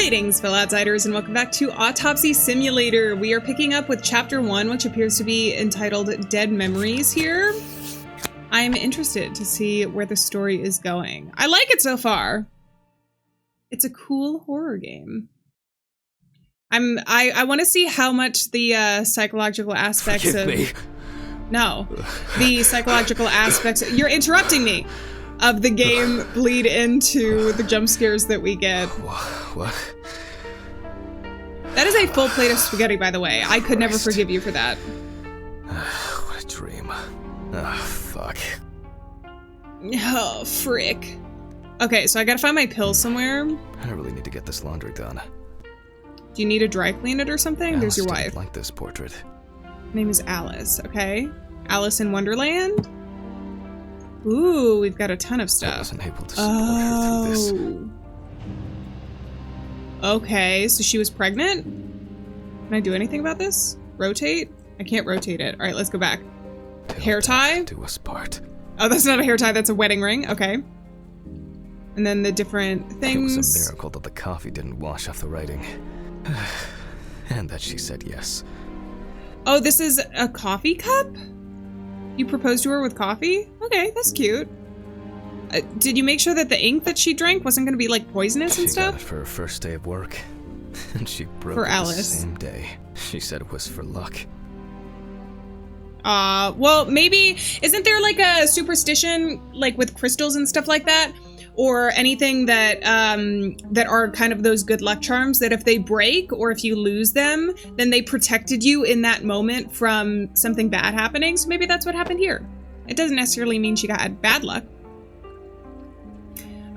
Greetings, fellow outsiders, and welcome back to Autopsy Simulator. We are picking up with Chapter 1, which appears to be entitled Dead Memories here. I'm interested to see where the story is going. I like it so far. It's a cool horror game. I want to see how much the psychological aspects Forgive me. No. The psychological aspects... You're interrupting me! Of the game bleed into the jump scares that we get. What? That is a full plate of spaghetti, by the way. I could never forgive you for that. What a dream. Fuck. Oh, frick. Okay, so I gotta find my pills somewhere. I really need to get this laundry done. Do you need to dry clean it or something? There's your wife. Like this portrait. Her name is Alice, okay? Alice in Wonderland? Ooh, we've got a ton of stuff. I wasn't able to support her through this. Okay, so she was pregnant? Can I do anything about this? Rotate? I can't rotate it. All right, let's go back. Hair tie? Do us part. Oh, that's not a hair tie, that's a wedding ring. Okay. And then the different things. It was a miracle that the coffee didn't wash off the writing. And that she said yes. Oh, this is a coffee cup? You proposed to her with coffee? Okay, that's cute. Did you make sure that the ink that she drank wasn't going to be like poisonous and stuff? She got it for her first day of work, and she broke for it Alice. the same day. She said it was for luck. Well, maybe isn't there like a superstition, like with crystals and stuff like that, or anything that that are kind of those good luck charms that if they break or if you lose them, then they protected you in that moment from something bad happening. So maybe that's what happened here. It doesn't necessarily mean she got bad luck.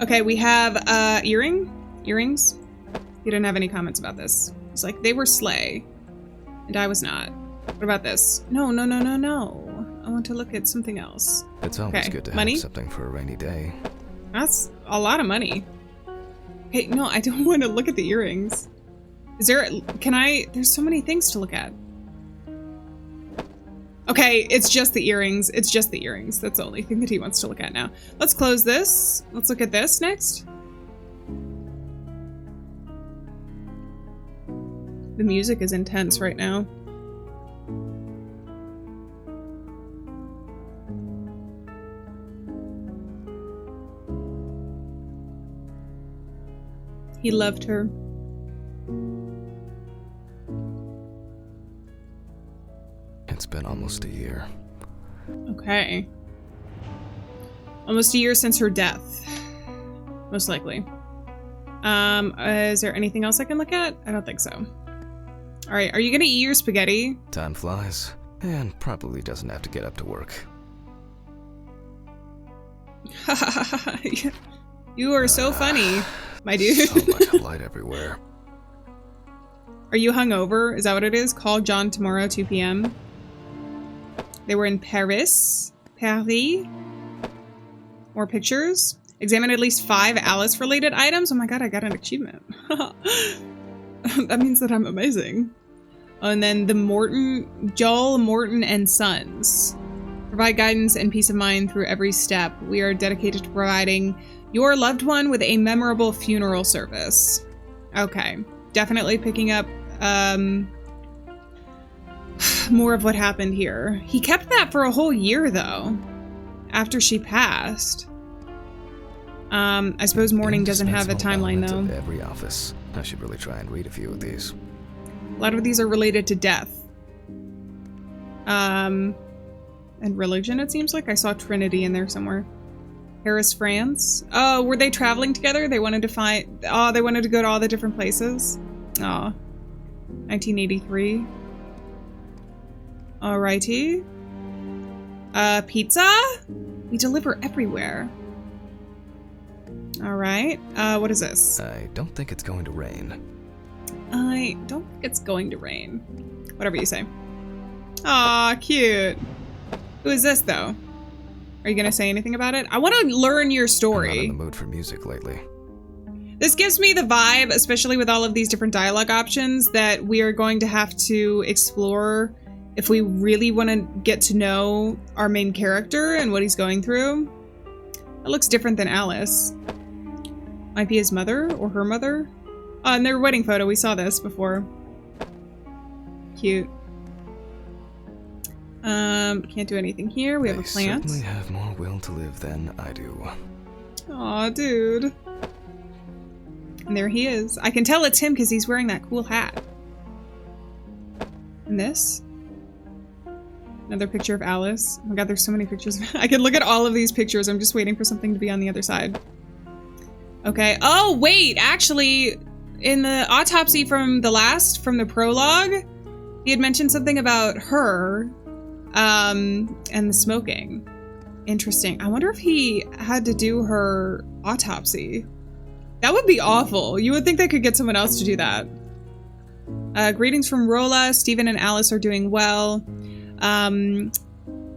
Okay, we have earrings. You didn't have any comments about this. It's like they were slay, and I was not. What about this? No. I want to look at something else. It's always good to have something for a rainy day. That's a lot of money. Okay, no, I don't want to look at the earrings. Is there, there's so many things to look at. Okay, it's just the earrings. It's just the earrings. That's the only thing that he wants to look at now. Let's close this. Let's look at this next. The music is intense right now. He loved her. It's been almost a year. Okay. Almost a year since her death. Most likely. Is there anything else I can look at? I don't think so. Alright, are you gonna eat your spaghetti? Time flies, and probably doesn't have to get up to work. You are so funny, my dude. So much light everywhere. Are you hungover? Is that what it is? Call John tomorrow, 2 p.m. They were in Paris. More pictures. Examine at least 5 Alice-related items. Oh my god, I got an achievement. That means that I'm amazing. And then the Joel, Morton, and Sons. Provide guidance and peace of mind through every step. We are dedicated to providing your loved one with a memorable funeral service. Okay, definitely picking up more of what happened here. He kept that for a whole year, though, after she passed. I suppose mourning doesn't have a timeline, though. Every office. I should really try and read a few of these. A lot of these are related to death. And religion, it seems like. I saw Trinity in there somewhere. Paris, France. Oh, were they traveling together? They wanted to they wanted to go to all the different places. Oh. 1983. Alrighty. Pizza? We deliver everywhere. Alright. What is this? I don't think it's going to rain. I don't think it's going to rain. Whatever you say. Aw, cute. Who is this, though? Are you gonna say anything about it? I want to learn your story. I'm not in the mood for music lately. This gives me the vibe, especially with all of these different dialogue options, that we are going to have to explore if we really want to get to know our main character and what he's going through. It looks different than Alice. Might be his mother or her mother. Oh, and their wedding photo. We saw this before. Cute. Can't do anything here. We have a plant. They certainly have more will to live than I do. Aw, dude. And there he is. I can tell it's him because he's wearing that cool hat. And this? Another picture of Alice. Oh my god, there's so many pictures. I can look at all of these pictures. I'm just waiting for something to be on the other side. Okay. Oh, wait! Actually, in the autopsy from the prologue, he had mentioned something about her, and the smoking. Interesting. I wonder if he had to do her autopsy. That would be awful. You would think they could get someone else to do that. Greetings from Rolla. Stephen and Alice are doing well.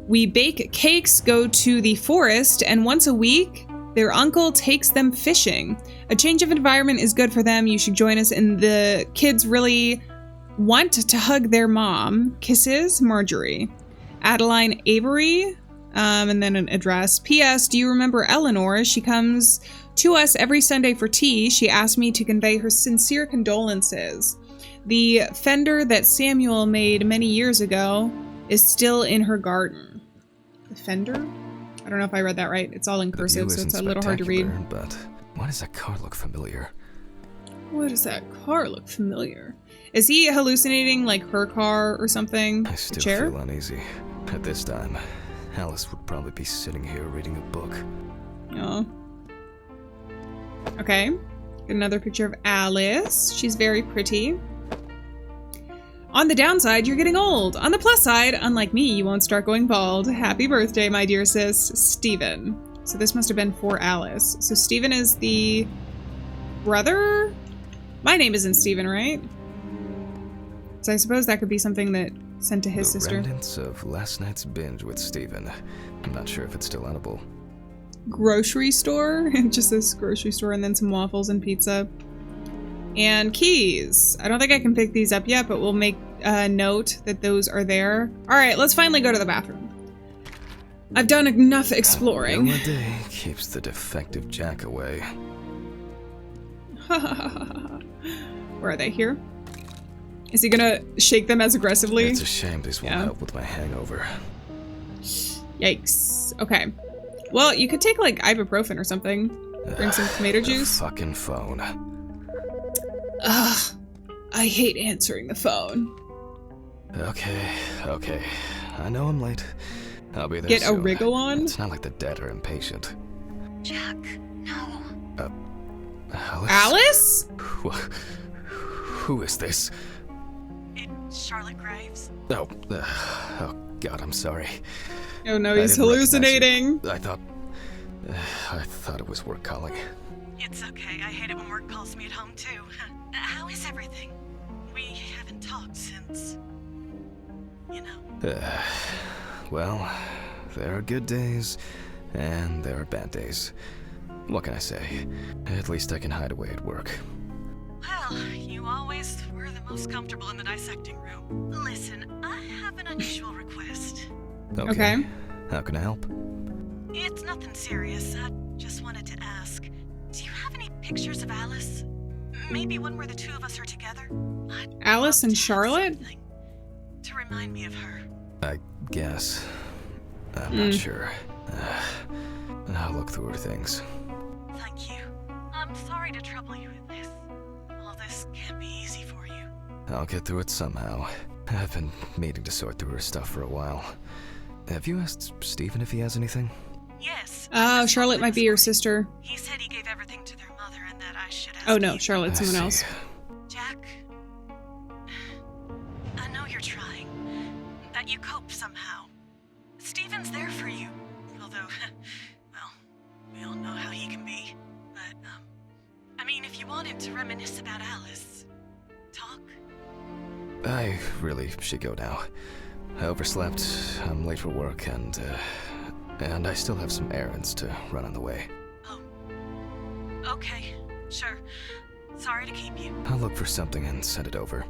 We bake cakes, go to the forest, and once a week, their uncle takes them fishing. A change of environment is good for them. You should join us, and the kids really want to hug their mom. Kisses, Marjorie. Adeline Avery, and then an address. P.S. Do you remember Eleanor? She comes to us every Sunday for tea. She asked me to convey her sincere condolences. The fender that Samuel made many years ago is still in her garden. The fender? I don't know if I read that right. It's all in cursive, so it's a little hard to read. But why does that car look familiar? Why does that car look familiar? Is he hallucinating like her car or something? I still feel uneasy. At this time, Alice would probably be sitting here reading a book. Oh. Okay. Another picture of Alice. She's very pretty. On the downside, you're getting old. On the plus side, unlike me, you won't start going bald. Happy birthday, my dear sis, Stephen. So this must have been for Alice. So Stephen is the brother? My name isn't Stephen, right? So I suppose that could be something that sent to his sister. Remnants of last night's binge with Stephen. I'm not sure if it's still edible. Grocery store? Just this grocery store, and then some waffles and pizza. And keys. I don't think I can pick these up yet, but we'll make a note that those are there. Alright, let's finally go to the bathroom. I've done enough exploring. One day keeps the defective Jack away. Where are they? Here? Is he gonna shake them as aggressively? It's a shame these won't help with my hangover. Yikes. Okay. Well, you could take, like, ibuprofen or something. Bring some tomato juice. Fucking phone. Ugh. I hate answering the phone. Okay. I know I'm late. I'll be there Get soon. a wriggle on? It's not like the dead are impatient. Jack, no. Alice? Who is this? It's Charlotte Graves. Oh God, I'm sorry. Oh no, he's hallucinating. I thought it was work calling. It's okay. I hate it when work calls me at home too. How is everything? We haven't talked since, you know. Well, there are good days, and there are bad days. What can I say? At least I can hide away at work. Well, you always were the most comfortable in the dissecting room. Listen, I have an unusual request. Okay. How can I help? It's nothing serious. I just wanted to ask, do you have any pictures of Alice? Maybe one where the two of us are together? Alice and Charlotte? To remind me of her. I guess. I'm not sure. I'll look through her things. Thank you. I'm sorry to trouble you with this. All this can't be easy for you. I'll get through it somehow. I've been meaning to sort through her stuff for a while. Have you asked Stephen if he has anything? Yes. Oh, Charlotte might be your sister. He said he gave everything to their mother and that I should ask Oh no, you. Charlotte's someone else. Jack, I know you're trying. That you cope somehow. Stephen's there for you. Although, well, we all know how he can be. But, I mean, if you wanted to reminisce about Alice, talk. I really should go now. I overslept, I'm late for work, and I still have some errands to run on the way. Oh. Okay, sure. Sorry to keep you. I'll look for something and send it over.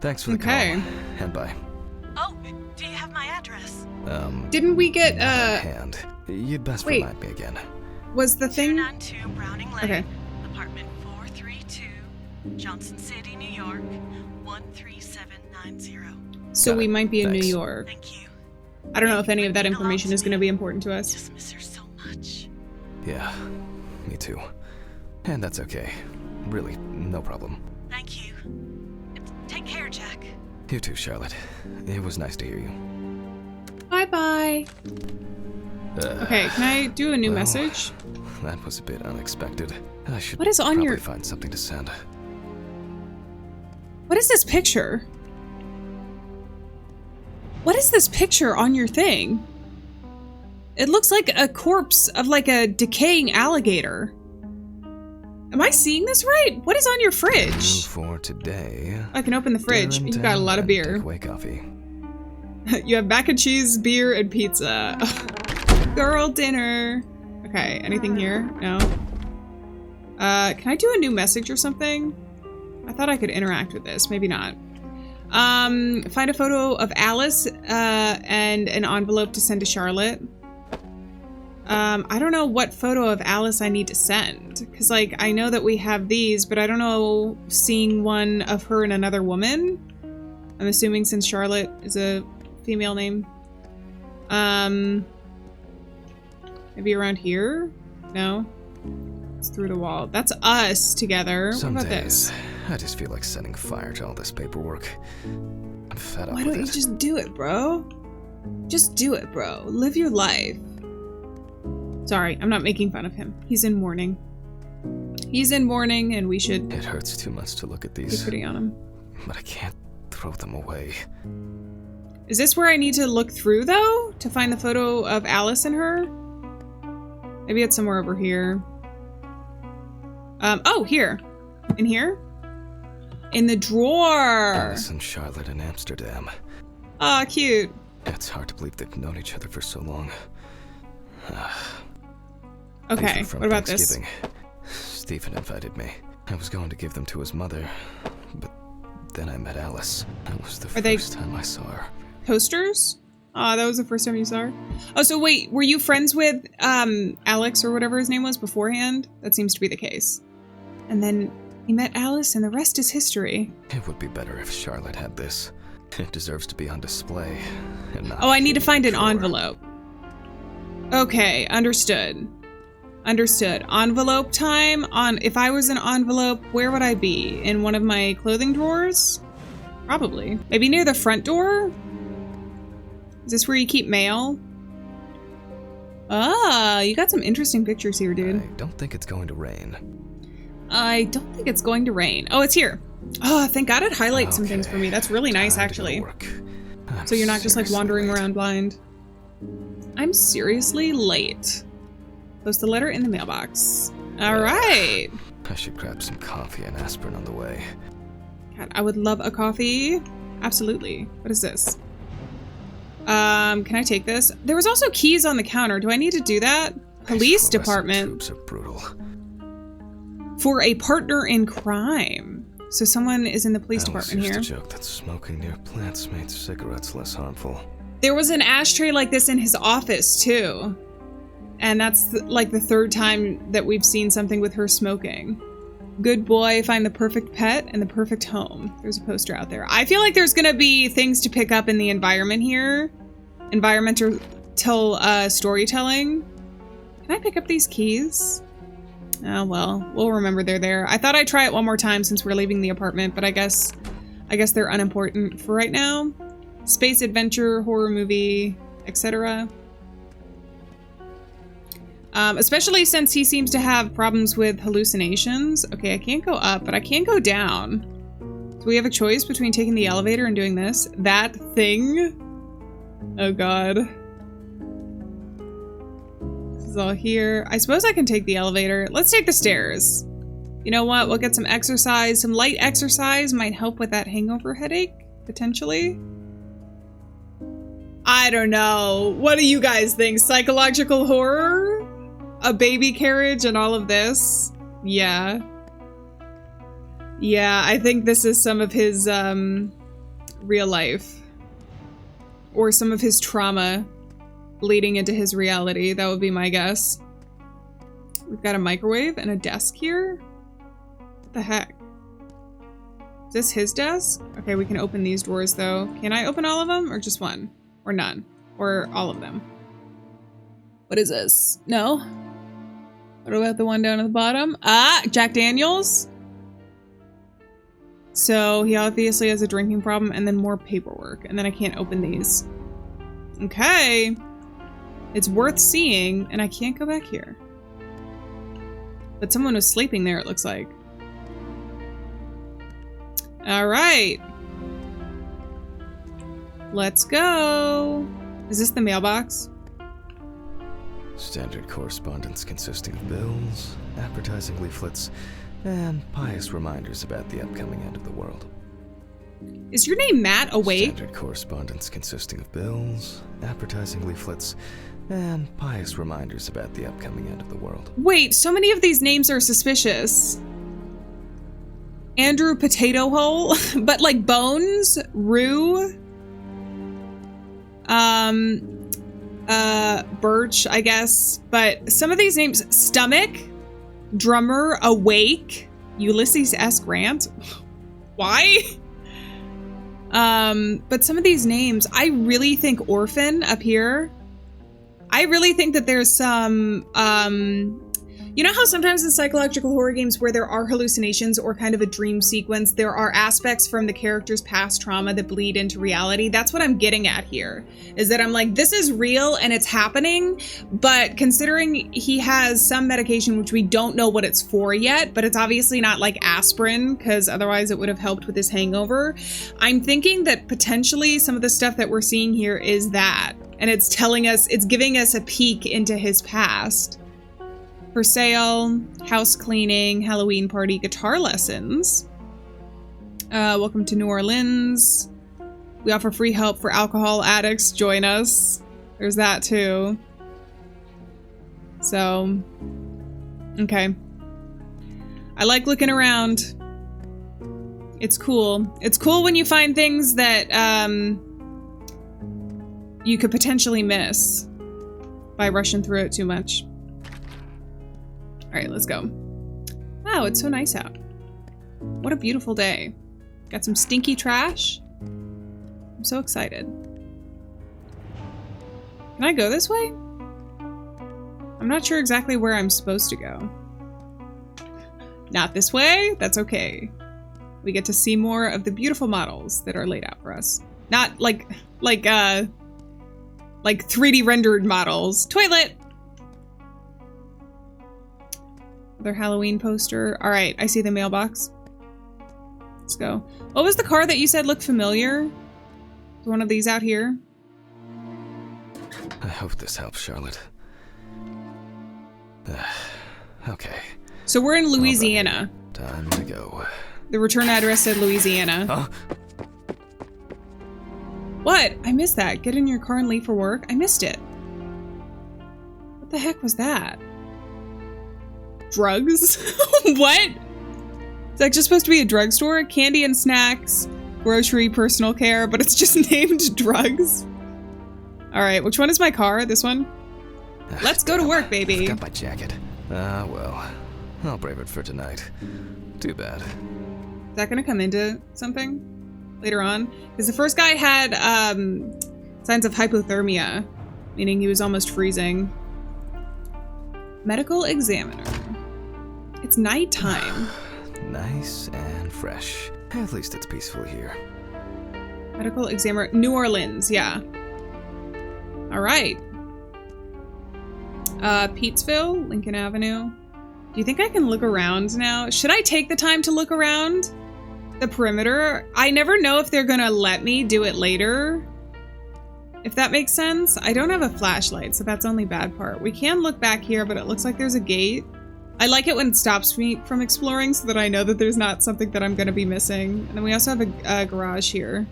Thanks for the call, and bye. Oh, do you have my address? Didn't we get, hand. You'd best remind me again. Was the thing... 292 Browning Lane, okay. apartment 432, Johnson City, New York, 13790. So we might be in Thanks. New York. Thank you. I don't know if any of that information is going to be important to us. Just miss her so much. Yeah, me too. And that's okay. Really, no problem. Thank you. Take care, Jack. You too, Charlotte. It was nice to hear you. Bye-bye. Okay, can I do a new message? That was a bit unexpected. I should What is on probably your- find something to send. What is this picture? What is this picture on your thing? It looks like a corpse of like a decaying alligator. Am I seeing this right? What is on your fridge? For today, I can open the fridge. dinner You've got a lot of and beer. takeaway coffee. You have mac and cheese, beer, and pizza. Girl dinner. Okay, anything here? No. Can I do a new message or something? I thought I could interact with this. Maybe not. Find a photo of Alice and an envelope to send to Charlotte. I don't know what photo of Alice I need to send. Because, like, I know that we have these, but I don't know seeing one of her and another woman. I'm assuming since Charlotte is a female name. Maybe around here? No? It's through the wall. That's us together. Some what about days, this? I just feel like setting fire to all this paperwork. I'm fed up Why with don't you it. just do it, bro? Just do it, bro. Live your life. Sorry, I'm not making fun of him. He's in mourning. He's in mourning, and we should It hurts too much to look at be these, pretty on him. but I can't throw them away. Is this where I need to look through, though? To find the photo of Alice and her? Maybe it's somewhere over here. Oh, here. In here? In the drawer! Alice and Charlotte in Amsterdam. Aw, cute. It's hard to believe they've known each other for so long. Okay, These were from what about this? Thanksgiving. Stephen invited me. I was going to give them to his mother, but then I met Alice. That was the Are they- first time I saw her. Posters? That was the first time you saw her? Oh, so wait, were you friends with, Alex or whatever his name was beforehand? That seems to be the case. And then you met Alice and the rest is history. It would be better if Charlotte had this. It deserves to be on display, and not Oh, I need to find an drawer. envelope. Okay, understood. Understood. Envelope time? If I was an envelope, where would I be? In one of my clothing drawers? Probably. Maybe near the front door? Is this where you keep mail? Ah, you got some interesting pictures here, dude. I don't think it's going to rain. I don't think it's going to rain. Oh, it's here. Oh, thank God it highlights some things for me. That's really nice, Time to go to actually. work. I'm So you're not just like seriously wandering late. around blind. I'm seriously late. Post the letter in the mailbox. All right. I should grab some coffee and aspirin on the way. God, I would love a coffee. Absolutely. What is this? Can I take this? There was also keys on the counter. Do I need to do that? Police Fluorescent department. Tubes are brutal. For a partner in crime. So someone is in the police Alice department used here. to joke that smoking near plants made cigarettes less harmful. There was an ashtray like this in his office too. And that's like the third time that we've seen something with her smoking. Good boy, find the perfect pet and the perfect home. There's a poster out there. I feel like there's gonna be things to pick up in the environment here. Environmental storytelling. Can I pick up these keys? Oh well, we'll remember they're there. I thought I'd try it one more time since we're leaving the apartment, but I guess they're unimportant for right now. Space adventure, horror movie, etc. Especially since he seems to have problems with hallucinations. Okay, I can't go up, but I can go down. So we have a choice between taking the elevator and doing this. That thing. Oh god. This is all here. I suppose I can take the elevator. Let's take the stairs. You know what? We'll get some exercise. Some light exercise might help with that hangover headache, potentially. I don't know. What do you guys think? Psychological horror? A baby carriage and all of this? Yeah. Yeah, I think this is some of his real life. Or some of his trauma bleeding into his reality. That would be my guess. We've got a microwave and a desk here. What the heck? Is this his desk? Okay, we can open these drawers though. Can I open all of them or just one? Or none? Or all of them? What is this? No? What about the one down at the bottom? Ah, Jack Daniels. So he obviously has a drinking problem and then more paperwork. And then I can't open these. Okay. It's worth seeing and I can't go back here. But someone was sleeping there, it looks like. All right. Let's go. Is this the mailbox? Standard correspondence consisting of bills, advertising leaflets, and pious reminders about the upcoming end of the world. Is your name Matt awake? Standard correspondence consisting of bills, advertising leaflets, and pious reminders about the upcoming end of the world. Wait, so many of these names are suspicious. Andrew Potato Hole, but like Bones, Rue, Birch, I guess. But some of these names, Stomach, Drummer, Awake, Ulysses S. Grant. Why? But some of these names, I really think Orphan up here. I really think that there's some, you know how sometimes in psychological horror games where there are hallucinations or kind of a dream sequence, there are aspects from the character's past trauma that bleed into reality? That's what I'm getting at here, is that I'm like, this is real and it's happening, but considering he has some medication, which we don't know what it's for yet, but it's obviously not like aspirin, because otherwise it would have helped with his hangover. I'm thinking that potentially some of the stuff that we're seeing here is that, and it's telling us, it's giving us a peek into his past. For sale, house cleaning, Halloween party, guitar lessons. Welcome to New Orleans. We offer free help for alcohol addicts. Join us. There's that too. So, okay. I like looking around. It's cool. It's cool when you find things that you could potentially miss by rushing through it too much. All right, let's go. Wow, it's so nice out. What a beautiful day. Got some stinky trash. I'm so excited. Can I go this way? I'm not sure exactly where I'm supposed to go. Not this way? That's okay. We get to see more of the beautiful models that are laid out for us. Not like 3D rendered models. Toilet! Another Halloween poster. All right, I see the mailbox. Let's go. What was the car that you said looked familiar? One of these out here. I hope this helps, Charlotte. Okay. So we're in Louisiana. Time to go. The return address said Louisiana. Huh? What? I missed that. Get in your car and leave for work? I missed it. What the heck was that? Drugs? What? Is that just supposed to be a drugstore? Candy and snacks, grocery, personal care, but it's just named drugs. All right, which one is my car? This one? Let's go to work, baby. I forgot my jacket. Well, I'll brave it for tonight. Too bad. Is that gonna come into something later on? Because the first guy had signs of hypothermia, meaning he was almost freezing. Medical examiner. It's nighttime. Nice and fresh. At least it's peaceful here. Medical examiner, New Orleans, yeah. All right. Peatsville, Lincoln Avenue. Do you think I can look around now? Should I take the time to look around the perimeter? I never know if they're gonna let me do it later. If that makes sense. I don't have a flashlight, so that's the only bad part. We can look back here, but it looks like there's a gate. I like it when it stops me from exploring so that I know that there's not something that I'm gonna be missing. And then we also have a garage here.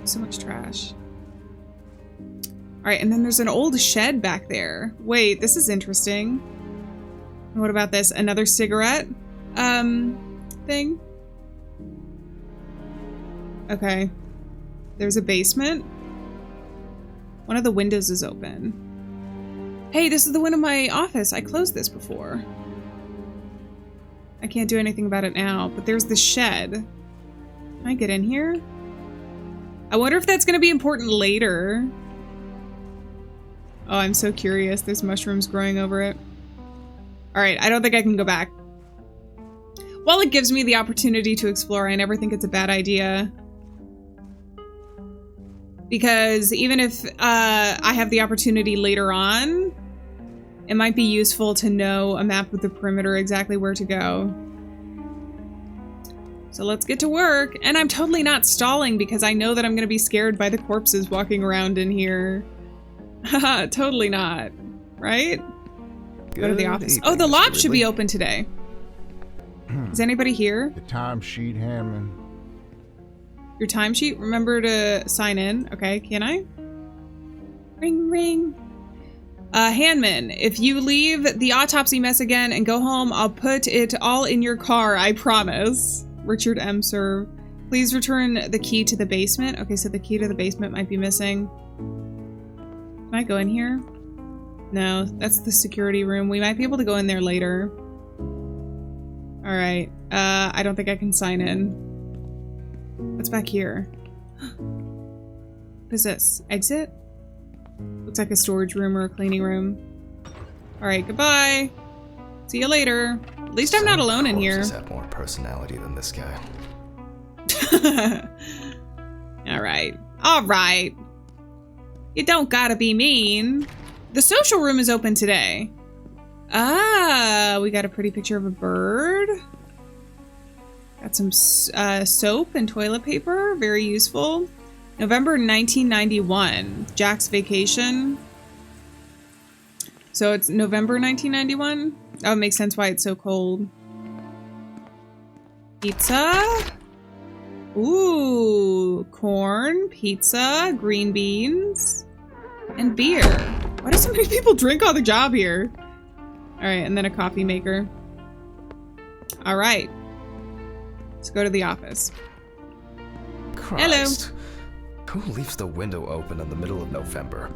So much trash. All right, and then there's an old shed back there. Wait, this is interesting. What about this? Another cigarette thing? Okay. There's a basement. One of the windows is open. Hey, this is the window of my office. I closed this before. I can't do anything about it now, but there's the shed. Can I get in here? I wonder if that's going to be important later. Oh, I'm so curious. There's mushrooms growing over it. All right, I don't think I can go back. Well, it gives me the opportunity to explore. I never think it's a bad idea. Because even if I have the opportunity later on, it might be useful to know a map of the perimeter, exactly where to go. So let's get to work. And I'm totally not stalling because I know that I'm going to be scared by the corpses walking around in here. Haha, totally not. Right? Go to the office. Oh, the lot should be open today. Is anybody here? The timesheet, Hammond. Your timesheet? Remember to sign in. Okay, can I? Ring, ring. Handman, if you leave the autopsy mess again and go home, I'll put it all in your car, I promise. Richard M. Serve. Please return the key to the basement. Okay, so the key to the basement might be missing. Can I go in here? No, that's the security room. We might be able to go in there later. Alright, I don't think I can sign in. What's back here? What is this? Exit? Looks like a storage room or a cleaning room. Alright, goodbye. See you later. At least I'm not alone in here. Have more personality than this guy. Alright. Alright. You don't gotta be mean. The social room is open today. Ah, we got a pretty picture of a bird. Got some soap and toilet paper. Very useful. November 1991. Jack's vacation. So it's November 1991? Oh, it makes sense why it's so cold. Pizza. Ooh, corn, pizza, green beans, and beer. Why do so many people drink on the job here? All right, and then a coffee maker. All right. Let's go to the office. Christ. Hello. Who leaves the window open in the middle of November?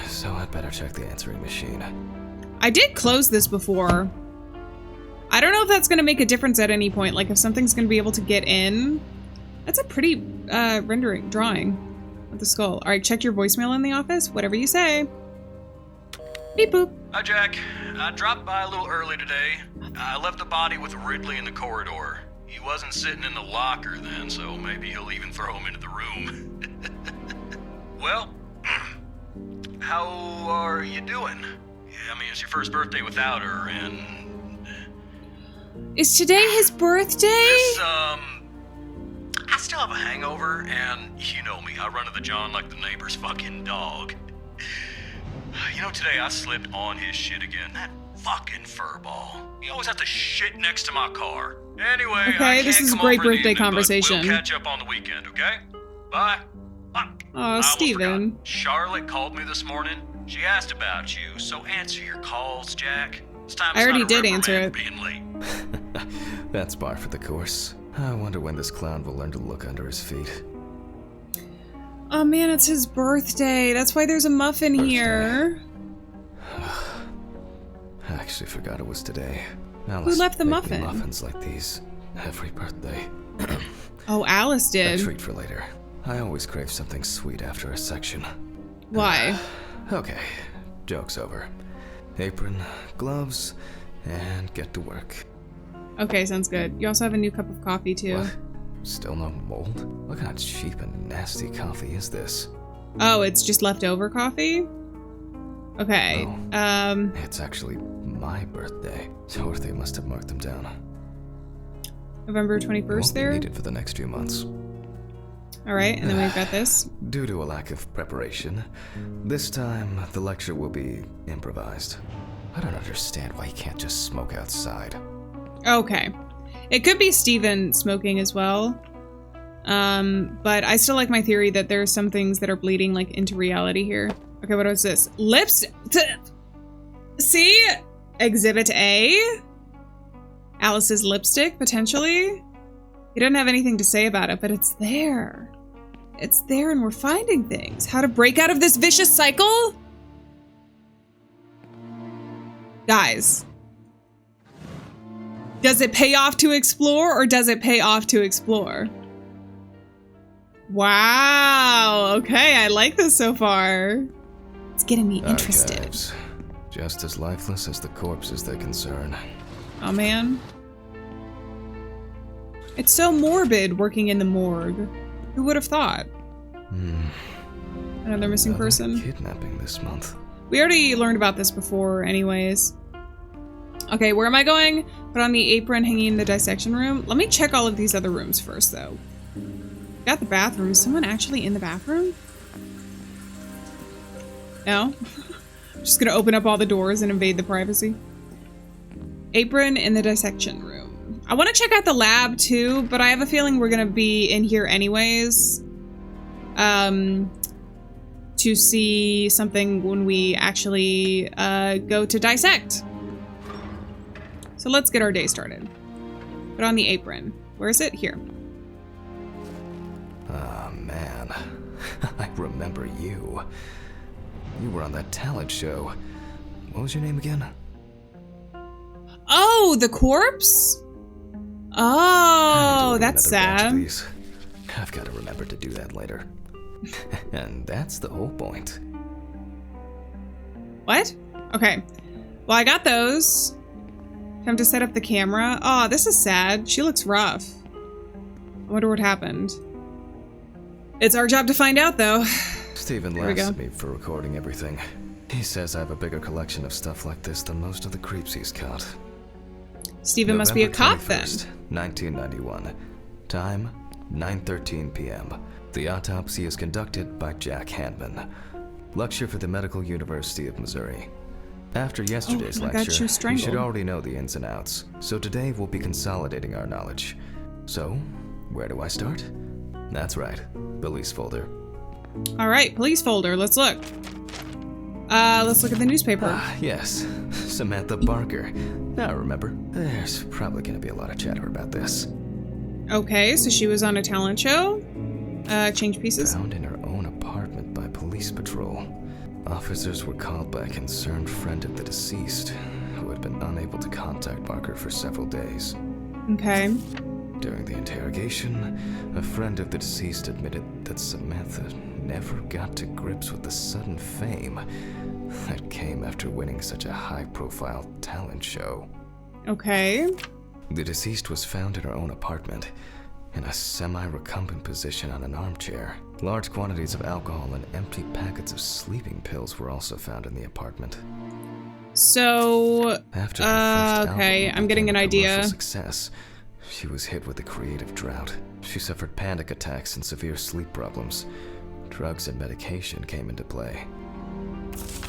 So I'd better check the answering machine. I did close this before. I don't know if that's going to make a difference at any point. Like if something's going to be able to get in. That's a pretty drawing of the skull. All right, check your voicemail in the office. Whatever you say. Beep boop. Hi, Jack. I dropped by a little early today. I left the body with Ridley in the corridor. He wasn't sitting in the locker then, so maybe he'll even throw him into the room. Well, how are you doing? I mean, it's your first birthday without her, and... Is today his birthday? I still have a hangover, and you know me, I run to the John like the neighbor's fucking dog. You know, today I slipped on his shit again. That fucking furball. He always has to shit next to my car. Anyway, okay, this is a great birthday conversation. We'll catch up on the weekend, okay? Bye. Oh, Steven. Charlotte called me this morning. She asked about you, so answer your calls, Jack. It's time I already did answer it. Being late. That's par for the course. I wonder when this clown will learn to look under his feet. Oh man, it's his birthday. That's why there's a muffin here. I actually forgot it was today. Who left the muffin? Muffins like these every birthday. Oh, Alice did. A treat for later. I always crave something sweet after a section. Why? Okay, joke's over. Apron, gloves, and get to work. Okay, sounds good. You also have a new cup of coffee too. What? Still no mold? What kind of cheap and nasty coffee is this? Oh, it's just leftover coffee? Okay, oh, it's actually my birthday. Dorothy must have marked them down. November 21st won't there? Be needed for the next few months. Alright, and then we've got this. Due to a lack of preparation, this time the lecture will be improvised. I don't understand why you can't just smoke outside. Okay. It could be Steven smoking as well. But I still like my theory that there are some things that are bleeding like into reality here. Okay, what was this? Lips? See? Exhibit A? Alice's lipstick, potentially? He didn't have anything to say about it, but it's there. It's there and we're finding things. How to break out of this vicious cycle? Does it pay off to explore or does it pay off to explore? Wow. Okay, I like this so far. It's getting me interested. Archives. Just as lifeless as the corpses they concern. Oh, man. It's so morbid working in the morgue. Who would have thought? Another missing person? Kidnapping this month. We already learned about this before anyways. Okay, where am I going? Put on the apron hanging in the dissection room. Let me check all of these other rooms first, though. Got the bathroom. Is someone actually in the bathroom? No? I'm just gonna open up all the doors and invade the privacy. Apron in the dissection room. I want to check out the lab too, but I have a feeling we're gonna be in here anyways. To see something when we actually go to dissect. So let's get our day started. Put on the apron. Where is it? Here. Ah, man. I remember you. You were on that talent show. What was your name again? Oh, the corpse? Oh, that's sad. I've got to remember to do that later. And that's the whole point. What? Okay. Well, I got those. Time to set up the camera. Oh, this is sad. She looks rough. I wonder what happened. It's our job to find out, though. Steven laughs at me for recording everything. He says I have a bigger collection of stuff like this than most of the creeps he's caught. Steven must be a cop then. 1991. Time, 9:13 p.m. The autopsy is conducted by Jack Hanman. Lecture for the Medical University of Missouri. After yesterday's lecture, you should already know the ins and outs, so today we'll be consolidating our knowledge. So, where do I start? That's right, police folder. Alright, police folder, let's look. Let's look at the newspaper. Yes, Samantha Barker. Now remember, there's probably gonna be a lot of chatter about this. Okay, so she was on a talent show? Change pieces? Found in her own apartment by police patrol. Officers were called by a concerned friend of the deceased, who had been unable to contact Barker for several days. Okay. During the interrogation, a friend of the deceased admitted that Samantha never got to grips with the sudden fame that came after winning such a high-profile talent show. Okay. The deceased was found in her own apartment, in a semi-recumbent position on an armchair. Large quantities of alcohol and empty packets of sleeping pills were also found in the apartment. So, after her first okay, I'm getting an idea. Success, she was hit with a creative drought. She suffered panic attacks and severe sleep problems. Drugs and medication came into play.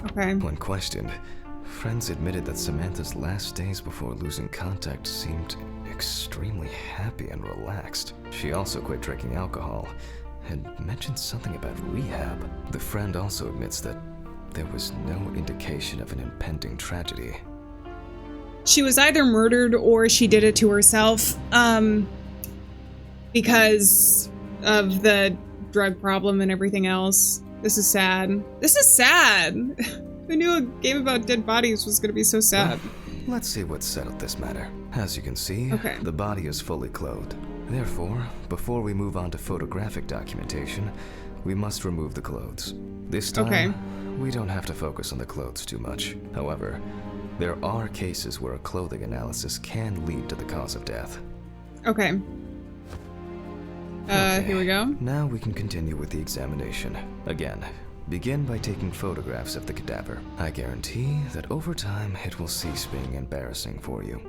Okay. When questioned, friends admitted that Samantha's last days before losing contact seemed extremely happy and relaxed. She also quit drinking alcohol and mentioned something about rehab. The friend also admits that there was no indication of an impending tragedy. She was either murdered or she did it to herself, because of the drug problem and everything else. This is sad. This is sad! Who knew a game about dead bodies was gonna be so sad? Well, let's see what settled this matter. As you can see, the body is fully clothed. Therefore, before we move on to photographic documentation, we must remove the clothes. This time, we don't have to focus on the clothes too much. However, there are cases where a clothing analysis can lead to the cause of death. Okay. Here we go. Now we can continue with the examination. Again, begin by taking photographs of the cadaver. I guarantee that over time, it will cease being embarrassing for you.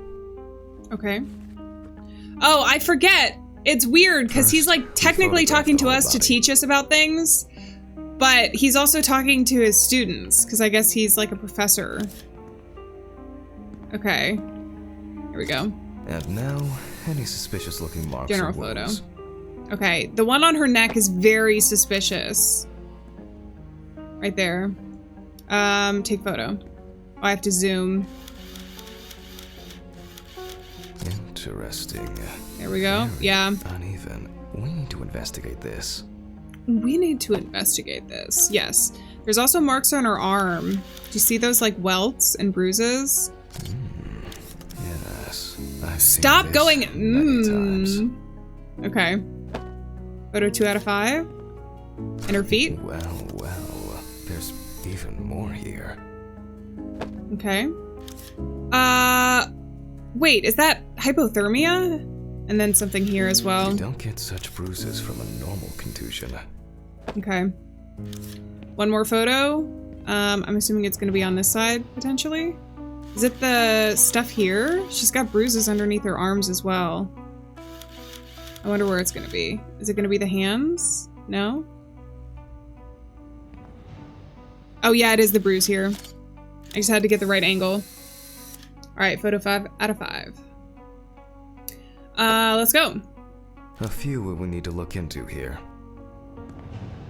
Okay. Oh, I forget. It's weird because he's like technically talking to us to teach us about things, but he's also talking to his students because I guess he's like a professor. Okay. Here we go. And now, any suspicious looking marks. General photo. Okay, the one on her neck is very suspicious. Right there. Take photo. Oh, I have to zoom. Interesting. There we go. Yeah. Uneven. We need to investigate this. We need to investigate this. Yes. There's also marks on her arm. Do you see those like welts and bruises? Yes. I've seen Stop this going. many times. Okay. Photo 2 out of 5. And her feet. Well, well. There's even more here. Okay. Wait, is that hypothermia? And then something here as well. You don't get such bruises from a normal contusion. Okay. One more photo. I'm assuming it's going to be on this side, potentially. Is it the stuff here? She's got bruises underneath her arms as well. I wonder where it's going to be. Is it going to be the hands? No? Oh yeah, it is the bruise here. I just had to get the right angle. Alright, photo 5 out of 5. Let's go. A few we will need to look into here.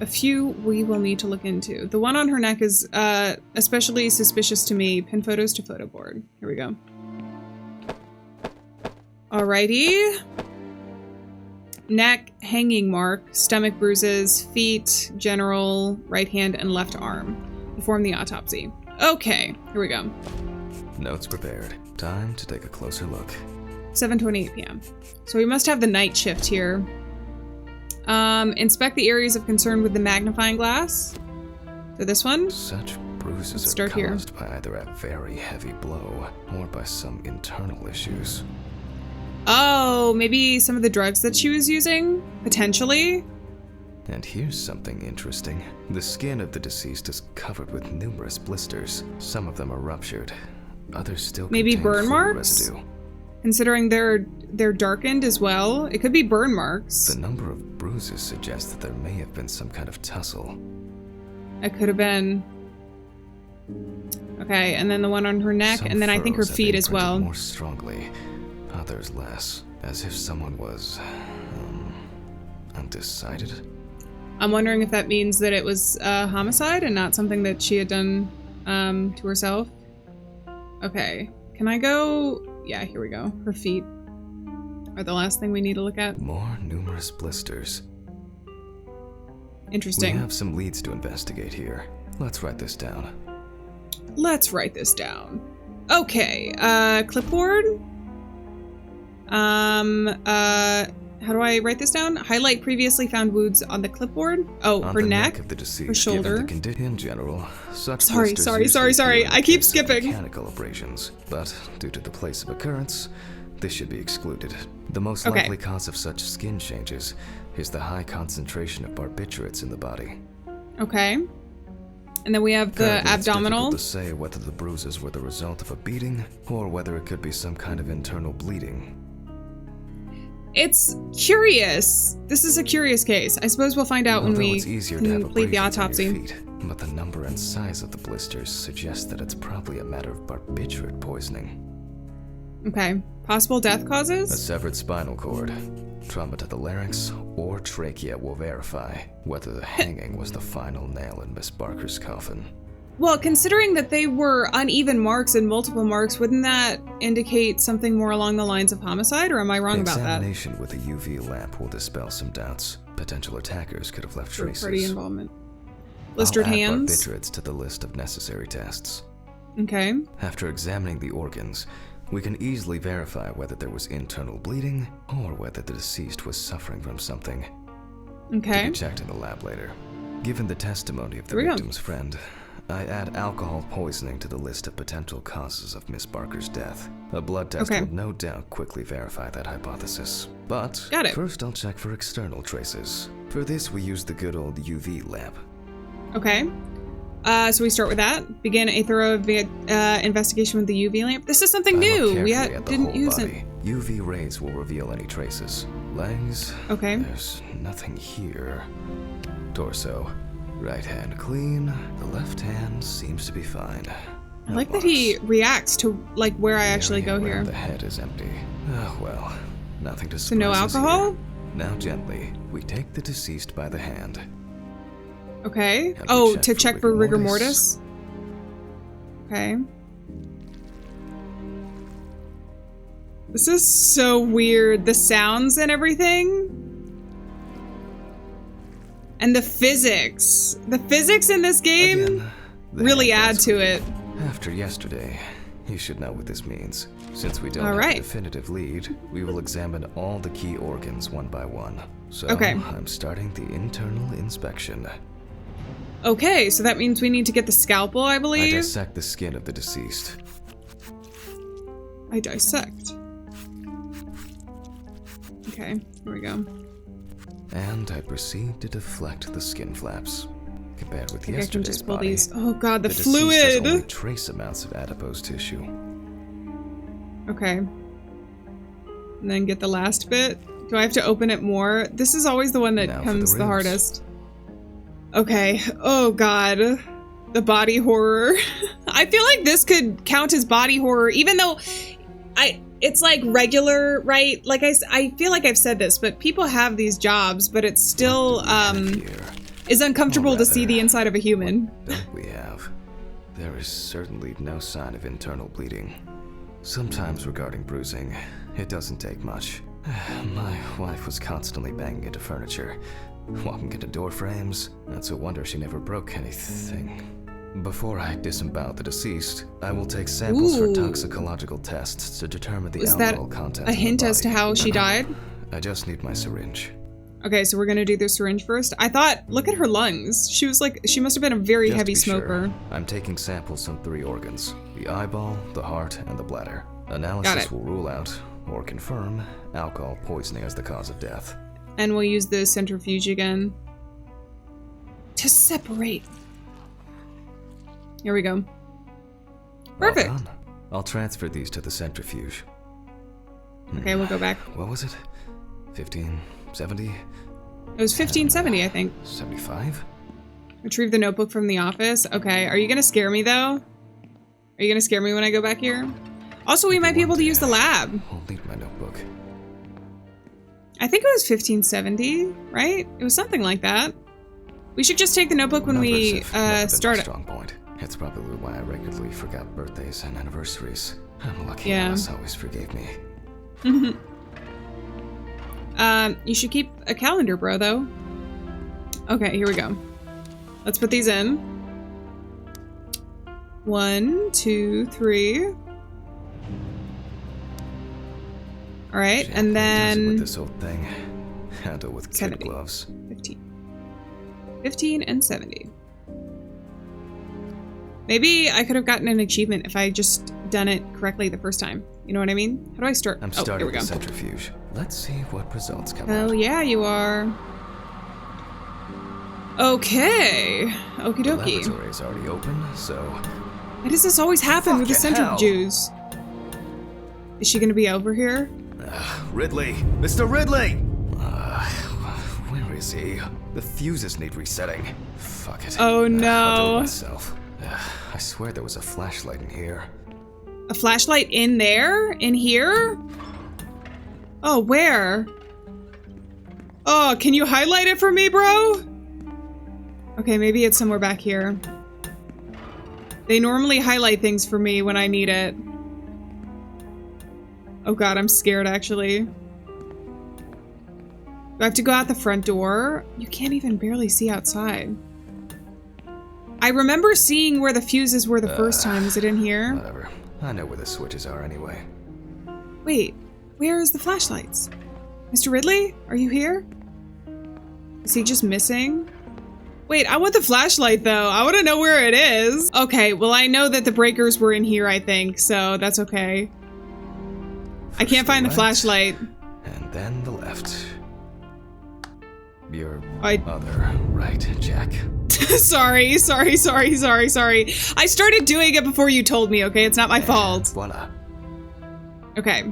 A few we will need to look into. The one on her neck is especially suspicious to me. Pin photos to photo board. Here we go. Alrighty. Neck, hanging mark, stomach bruises, feet, general, right hand, and left arm. Perform the autopsy. Okay, here we go. Notes prepared. Time to take a closer look. 7:28 p.m. So we must have the night shift here. Inspect the areas of concern with the magnifying glass. So this one. Such bruises Let's are start here. caused by either a very heavy blow or by some internal issues. Oh, maybe some of the drugs that she was using? Potentially? And here's something interesting. The skin of the deceased is covered with numerous blisters. Some of them are ruptured. Others still Maybe contain burn fluid marks? residue. Considering they're darkened as well. It could be burn marks. The number of bruises suggests that there may have been some kind of tussle. It could have been. Okay, and then the one on her neck, Some and then I think her furrows have feet been as printed well. more strongly, others less, as if someone was undecided. I'm wondering if that means that it was a homicide and not something that she had done to herself. Okay, can I go? Yeah, here we go. Her feet are the last thing we need to look at. More numerous blisters. Interesting. We have some leads to investigate here. Let's write this down. Let's write this down. Okay, clipboard. How do I write this down? Highlight previously found wounds on the clipboard. Oh, On her the neck, of the deceased, her shoulder. given the in general, such Sorry, blisters sorry, usually sorry. appear in I keep case of skipping. Mechanical abrasions, but due to the place of occurrence, this should be excluded. The most Okay. likely cause of such skin changes is the high concentration of barbiturates in the body. Okay. And then we have the Currently, it's abdominal. difficult to say whether the bruises were the result of a beating or whether it could be some kind of internal bleeding. It's curious. This is a curious case. I suppose we'll find out when Although we it's easier to have complete the abrasions on autopsy. your feet, but the number and size of the blisters suggest that it's probably a matter of barbiturate poisoning. Okay. Possible death A causes? severed spinal cord, trauma to the larynx, or trachea will verify whether the hanging was the final nail in Miss Barker's coffin. Well, considering that they were uneven marks and multiple marks, wouldn't that indicate something more along the lines of homicide, or am I wrong about that? Examination with a UV lamp will dispel some doubts. Potential attackers could have left traces. Party involvement. Blistered I'll add hands. barbiturates to the list of necessary tests. Okay. After examining the organs, we can easily verify whether there was internal bleeding or whether the deceased was suffering from something. To Okay. be checked in the lab later. Given the testimony of the Here we go. victim's friend, I add alcohol poisoning to the list of potential causes of Miss Barker's death. A blood test Okay. will no doubt quickly verify that hypothesis. But Got it. first I'll check for external traces. For this we use the good old UV lamp. Okay. So we start with that. Begin a thorough investigation with the UV lamp. This is something I look new. We carefully at the didn't whole use body. it. UV rays will reveal any traces. Legs. Okay. There's nothing here. Torso. Right hand clean. The left hand seems to be fine. I No like that he marks. reacts to like where I actually Area go where here. The head is empty. Oh well, nothing to So no surprise us alcohol? here. Now gently, we take the deceased by the hand. Okay. And we Oh, check to for check for rigor rigor mortis. Okay. This is so weird. The sounds and everything. And the physics. The physics in this game Again, the really hand add was to revealed. it. After yesterday, You should know what this means. Since we don't All have right. a definitive lead, we will examine all the key organs one by one. So Okay. I'm starting the internal inspection. Okay, so that means we need to get the scalpel, I I believe. dissect the skin of the deceased. I dissect. Okay, here we go. And I proceed to deflect the skin flaps. Compared with I think I can yesterday's just pull body, these. Oh god, the deceased has only fluid! trace amounts of adipose tissue. Okay. And then get the last bit. Do I have to open it more? This is always the one that Now for comes the the ribs. hardest. Okay. Oh god. The body horror. I feel like this could count as body horror, even though it's like regular, right? Like I feel like I've said this, but people have these jobs, but it's still Here. is uncomfortable Or to see rather, the inside of a human. Don't we have? There is certainly no sign of internal bleeding. Sometimes regarding bruising, it doesn't take much. My wife was constantly banging into furniture, walking into door frames. That's a wonder she never broke anything. Before I disembowel the deceased, I will take samples for Ooh. toxicological tests to determine the Was that alcohol content a of the hint as to body. how she died? I just need my syringe. Okay, so we're gonna do the syringe first. I thought, look at her lungs. She was like, she must have been a very Just to heavy be smoker. sure, I'm taking samples from 3 organs: the eyeball, the heart, and the bladder. Got Analysis it. will rule out, or confirm, alcohol poisoning as the cause of death. And we'll use the centrifuge again. To separate. Here we go. Perfect. Well done. I'll transfer these to the centrifuge. Okay, we'll go back. What was it? 15, 70, It was 1570, I think. 75? Retrieve the notebook from the office. Okay, are you gonna scare me though? Are you gonna scare me when I go back here? Also, we might be able to use the lab. I'll need my notebook. I think it was 1570, right? It was something like that. We should just take the notebook when we Numbers have never been start my it. strong point. It's probably why I regularly forgot birthdays and anniversaries. I'm lucky Yeah. Alice always forgave me. You should keep a calendar, bro, though. Okay, here we go. Let's put these in. 1, 2, 3. All right, Jack, and what does it with then this old thing. Handle with kid 70. gloves. 15. 15 and 70. Maybe I could have gotten an achievement if I had just done it correctly the first time. You know what I mean? How do I start? I'm Oh, here starting we the go. centrifuge. Let's see what results come Oh, out. yeah, you are. Okay. Okie The dokie. laboratory is already open, so Why does this always happen with the Fucking hell. centrifuges? Is she gonna be over here? Ridley! Mr. Ridley! Where is he? The fuses need resetting. Fuck it. Oh, I'll do it no. myself. I swear there was a flashlight in here. A flashlight in there? In here? Oh, where? Oh, can you highlight it for me, bro? Okay, maybe it's somewhere back here. They normally highlight things for me when I need it. Oh god, I'm scared actually. Do I have to go out the front door? You can't even barely see outside. I remember seeing where the fuses were the first time. Is it in here? Whatever. I know where the switches are anyway. Wait, where is the flashlights? Mr. Ridley, are you here? Is he just missing? Wait, I want the flashlight though. I want to know where it is. Okay, well I know that the breakers were in here, I think, so that's okay. I can't find the right. flashlight. And then the left. Your I- other right, Jack. sorry. I started doing it before you told me, okay? It's not my fault. Voila. Okay.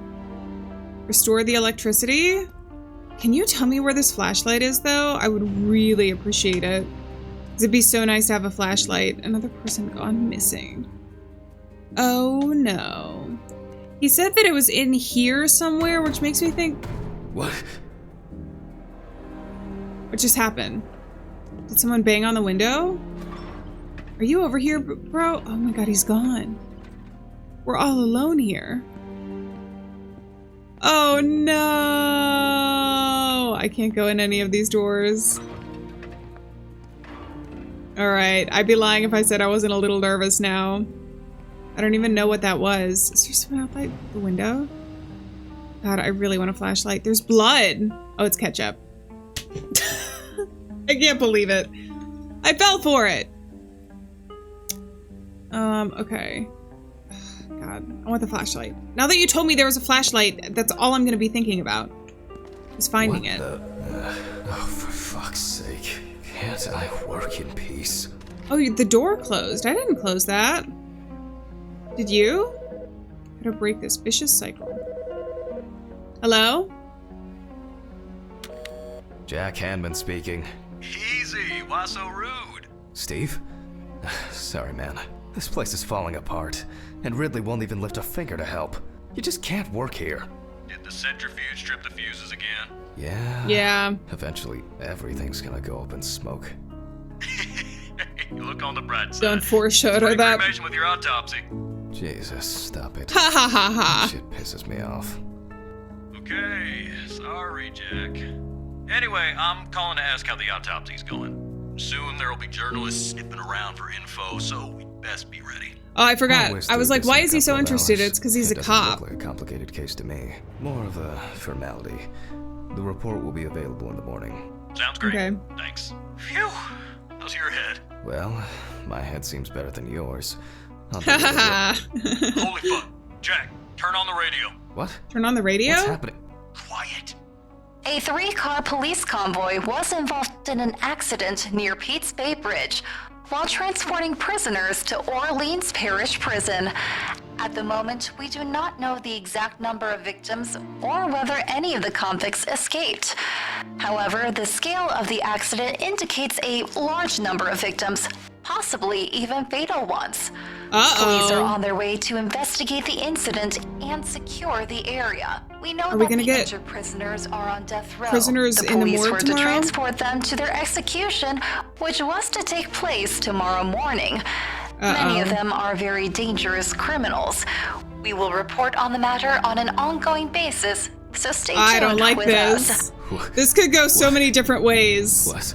Restore the electricity. Can you tell me where this flashlight is, though? I would really appreciate it. 'Cause it'd be so nice to have a flashlight. Another person gone missing. Oh, no. He said that it was in here somewhere, which makes me think... What? What just happened? Did someone bang on the window? Are you over here, bro? Oh my god, he's gone. We're all alone here. Oh no! I can't go in any of these doors. Alright, I'd be lying if I said I wasn't a little nervous now. I don't even know what that was. Is there someone out the window? God, I really want a flashlight. There's blood. Oh, it's ketchup. I can't believe it. I fell for it. Okay. God, I want the flashlight. Now that you told me there was a flashlight, that's all I'm gonna be thinking about. Is finding it. Oh, for fuck's sake. Can't I work in peace? Oh, the door closed. I didn't close that. Did you? How to break this vicious cycle. Hello? Jack Hanman speaking. Easy, why so rude? Steve? Sorry, man. This place is falling apart, and Ridley won't even lift a finger to help. You just can't work here. Did the centrifuge trip the fuses again? Yeah. Yeah. Eventually, everything's gonna go up in smoke. You look on the bright side. Don't foreshadow Pretty that. cremation with your autopsy. Jesus, stop it. Ha ha ha ha. Shit pisses me off. Okay, sorry, Jack. Anyway, I'm calling to ask how the autopsy's going. Soon there'll be journalists sniffing around for info, so we'd best be ready. Oh, I forgot. I'll whiz I was through like, this why in a is he so couple of interested? hours. It's because he's a It doesn't cop. look like a complicated case to me. More of a formality. The report will be available in the morning. Sounds great. Okay. Thanks. Phew. How's your head? Well, my head seems better than yours. I'll Ha deliver ha it. ha. Holy fuck. Jack, turn on the radio. What? Turn on the radio? What's happening? Quiet. A 3-car police convoy was involved in an accident near Pete's Bay Bridge while transporting prisoners to Orleans Parish Prison. At the moment, we do not know the exact number of victims or whether any of the convicts escaped. However, the scale of the accident indicates a large number of victims, possibly even fatal ones. Police are Uh-oh. on their way to investigate the incident and secure the area. We know Are we that gonna the get injured prisoners are on death row. prisoners the in the police morgue were to tomorrow? transport them to their execution, which was to take place tomorrow morning. Many of them are very dangerous criminals. We will report on the matter on an ongoing basis, so stay tuned I don't like with this. us. This could go so many different ways. What?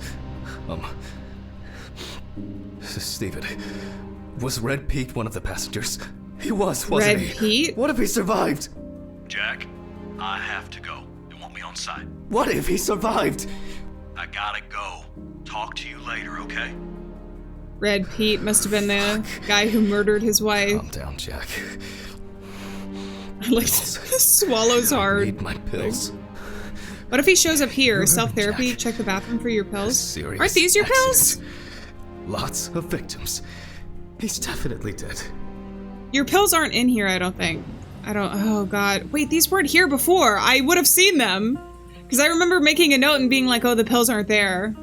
Stephen, was Red Pete one of the passengers? He was, wasn't Red he? Pete? What if he survived? Jack, I have to go. They want me on site. What if he survived? I gotta go. Talk to you later, okay? Red Pete must have been the guy who murdered his wife. Calm down, Jack. Like, swallows I hard. need my pills. What if he shows up here? You're Self-therapy? Jack. Check the bathroom for your pills? Serious Aren't these your pills? accident. Lots of victims. He's definitely dead. Your pills aren't in here, I don't think. Oh god. Wait, these weren't here before. I would have seen them. Because I remember making a note and being like, oh, the pills aren't there.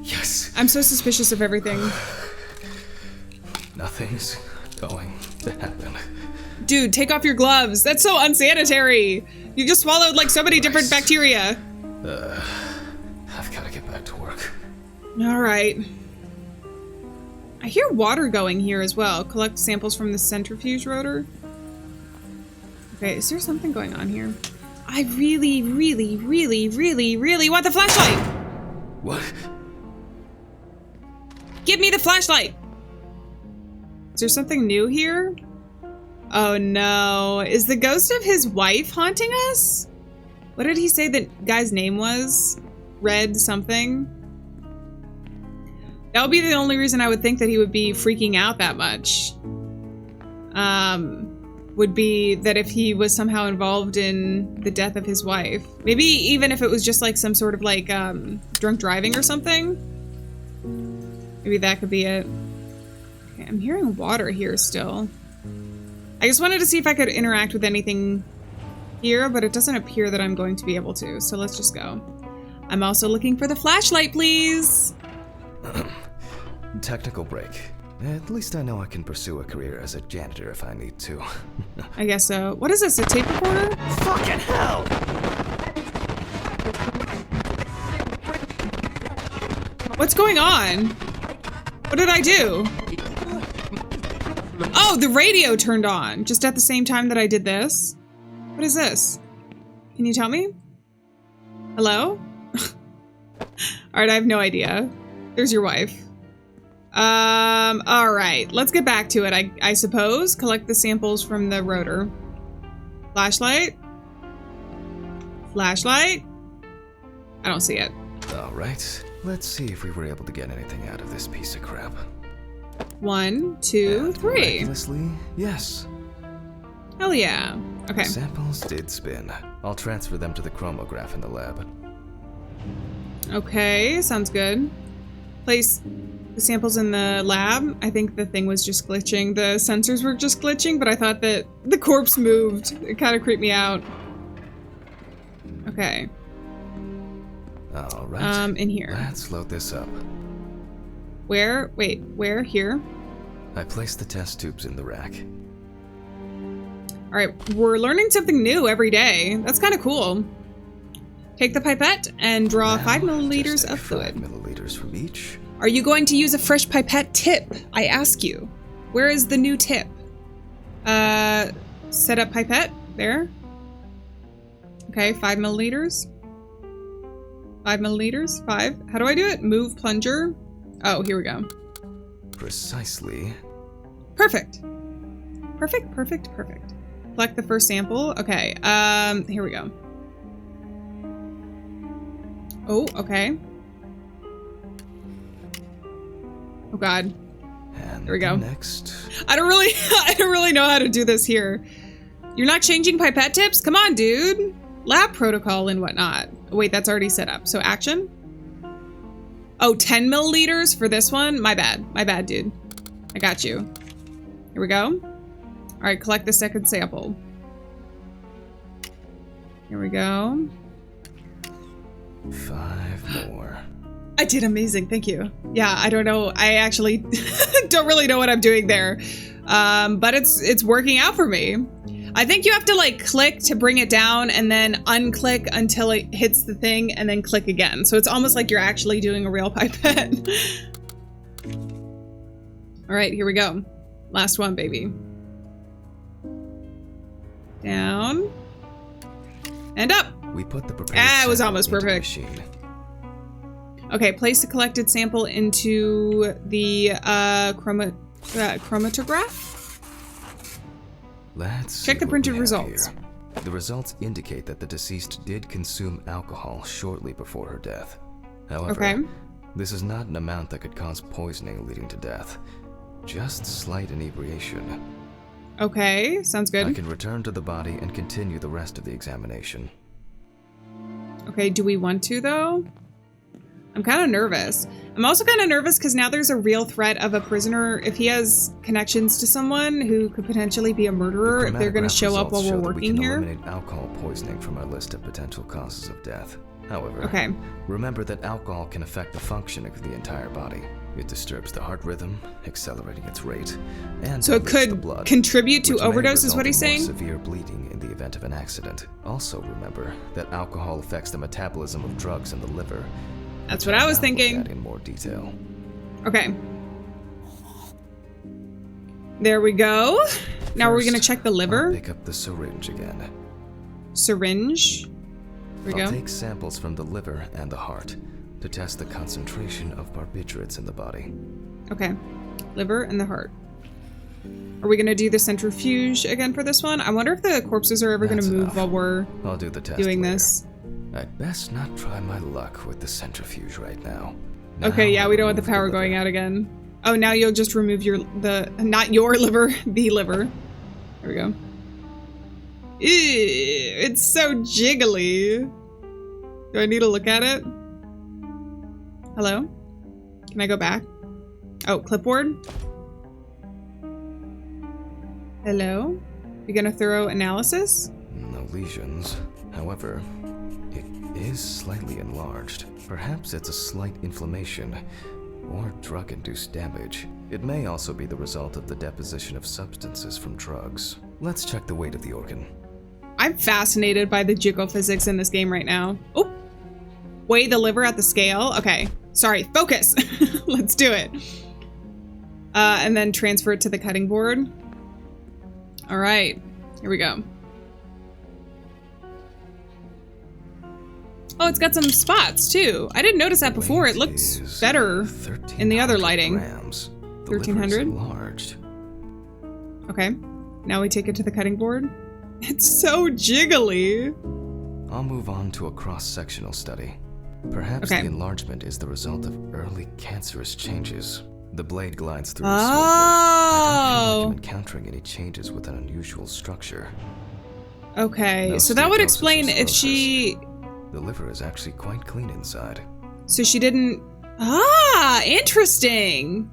Yes. I'm so suspicious of everything. Nothing's going to happen. Dude, take off your gloves. That's so unsanitary. You just swallowed like so many different Christ. bacteria. I've got to get back to work. All right. I hear water going here as well. Collect samples from the centrifuge rotor. Okay, is there something going on here? I really, really, really, really, really want the flashlight. What? Give me the flashlight. Is there something new here? Oh no. Is the ghost of his wife haunting us? What did he say the guy's name was? Red something? That would be the only reason I would think that he would be freaking out that much. Would be that if he was somehow involved in the death of his wife. Maybe even if it was just like some sort of like drunk driving or something. Maybe that could be it. Okay, I'm hearing water here still. I just wanted to see if I could interact with anything here, but it doesn't appear that I'm going to be able to, so let's just go. I'm also looking for the flashlight, please. Technical break. At least I know I can pursue a career as a janitor if I need to. I guess so. What is this, a tape recorder? Fucking hell! What's going on? What did I do? Oh, the radio turned on just at the same time that I did this. What is this? Can you tell me? Hello? All right, I have no idea. There's your wife. All right, let's get back to it. I suppose collect the samples from the rotor. Flashlight. Flashlight. I don't see it. All right, let's see if we were able to get anything out of this piece of crap. 1, 2, And 3. miraculously, yes. Hell yeah. Okay. The samples did spin. I'll transfer them to the chromograph in the lab. Okay, sounds good. Place the samples in the lab. I think the thing was just glitching. The sensors were just glitching, but I thought that the corpse moved. It kind of creeped me out. Okay. All right. In here. Let's load this up. Where? Wait, where? Here? I placed the test tubes in the rack. All right, we're learning something new every day. That's kind of cool. Take the pipette and draw Now, 5 milliliters just of 5 fluid. milliliters from each. Are you going to use a fresh pipette tip? I ask you. Where is the new tip? Set up pipette. There. Okay, 5 milliliters. 5 milliliters. 5. How do I do it? Move plunger. Oh, here we go. Precisely. Perfect. Perfect, perfect, perfect. Collect the first sample. Okay, here we go. Oh, okay. Oh god. And There we go. Next. I don't really know how to do this here. You're not changing pipette tips? Come on, dude. Lab protocol and whatnot. Oh, wait, that's already set up. So action? Oh, 10 milliliters for this one? My bad. My bad, dude. I got you. Here we go. All right, collect the second sample. Here we go. 5 more. I did amazing. Thank you. Yeah, I don't know. I actually don't really know what I'm doing there. But it's working out for me. I think you have to like click to bring it down and then unclick until it hits the thing and then click again. So it's almost like you're actually doing a real pipette. All right, here we go. Last one, baby. Down. And up. We put the prepared It was sample almost into the perfect. machine. Okay, place the collected sample into the chromatograph. Let's Check see the what printed we have results. here. The results indicate that the deceased did consume alcohol shortly before her death. However, Okay. this is not an amount that could cause poisoning leading to death. Just slight inebriation. Okay, sounds I good. can return to the body and continue the rest of the examination. Okay, do we want to though? I'm kind of nervous. I'm also kind of nervous because now there's a real threat of a prisoner if he has connections to someone who could potentially be a murderer if they're going to chromatograph show up while results we're show that working we can here. eliminate alcohol poisoning from our list of potential causes of death. However, Okay. remember that alcohol can affect the functioning of the entire body. It disturbs the heart rhythm, accelerating its rate, and So it dilutes the could blood, contribute to which may overdose is result what he's in more saying? severe bleeding in the event of an accident. Also remember that alcohol affects the metabolism of drugs in the liver. That's what I was I'll look thinking. at in more detail. Okay. There we go. Now are we going to First, check the I'll liver? pick up the syringe again. Syringe. Here we I'll go. take samples from the liver and the heart to test the concentration of barbiturates in the body. Okay. Liver and the heart. Are we going to do the centrifuge again for this one? I wonder if the corpses are ever going to That's move enough. while we're I'll do the test doing later. this. I'd best not try my luck with the centrifuge right now. Okay, yeah, Now we don't want the remove power liver. going out again. Oh, now you'll just remove not your liver, the liver. There we go. Ew, it's so jiggly. Do I need to look at it? Hello? Can I go back? Oh, clipboard? Hello? You gonna thorough analysis? No lesions. However, it is slightly enlarged. Perhaps it's a slight inflammation or drug-induced damage. It may also be the result of the deposition of substances from drugs. Let's check the weight of the organ. I'm fascinated by the jiggle physics in this game right now. Oh! Weigh the liver at the scale? Okay. Sorry, focus! Let's do it. And then transfer it to the cutting board. Alright. Here we go. Oh, it's got some spots too. I didn't notice that before. It looks better in the other lighting. 1300. Enlarged. Okay. Now we take it to the cutting board. It's so jiggly. I'll move on to a cross-sectional study. Perhaps the enlargement is the result of early cancerous changes. The blade glides through smoothly. I don't feel like I'm encountering any changes with an unusual structure. Okay, No so that would steatosis explain or if she... cirrhosis. The liver is actually quite clean inside. So she didn't... Ah, interesting.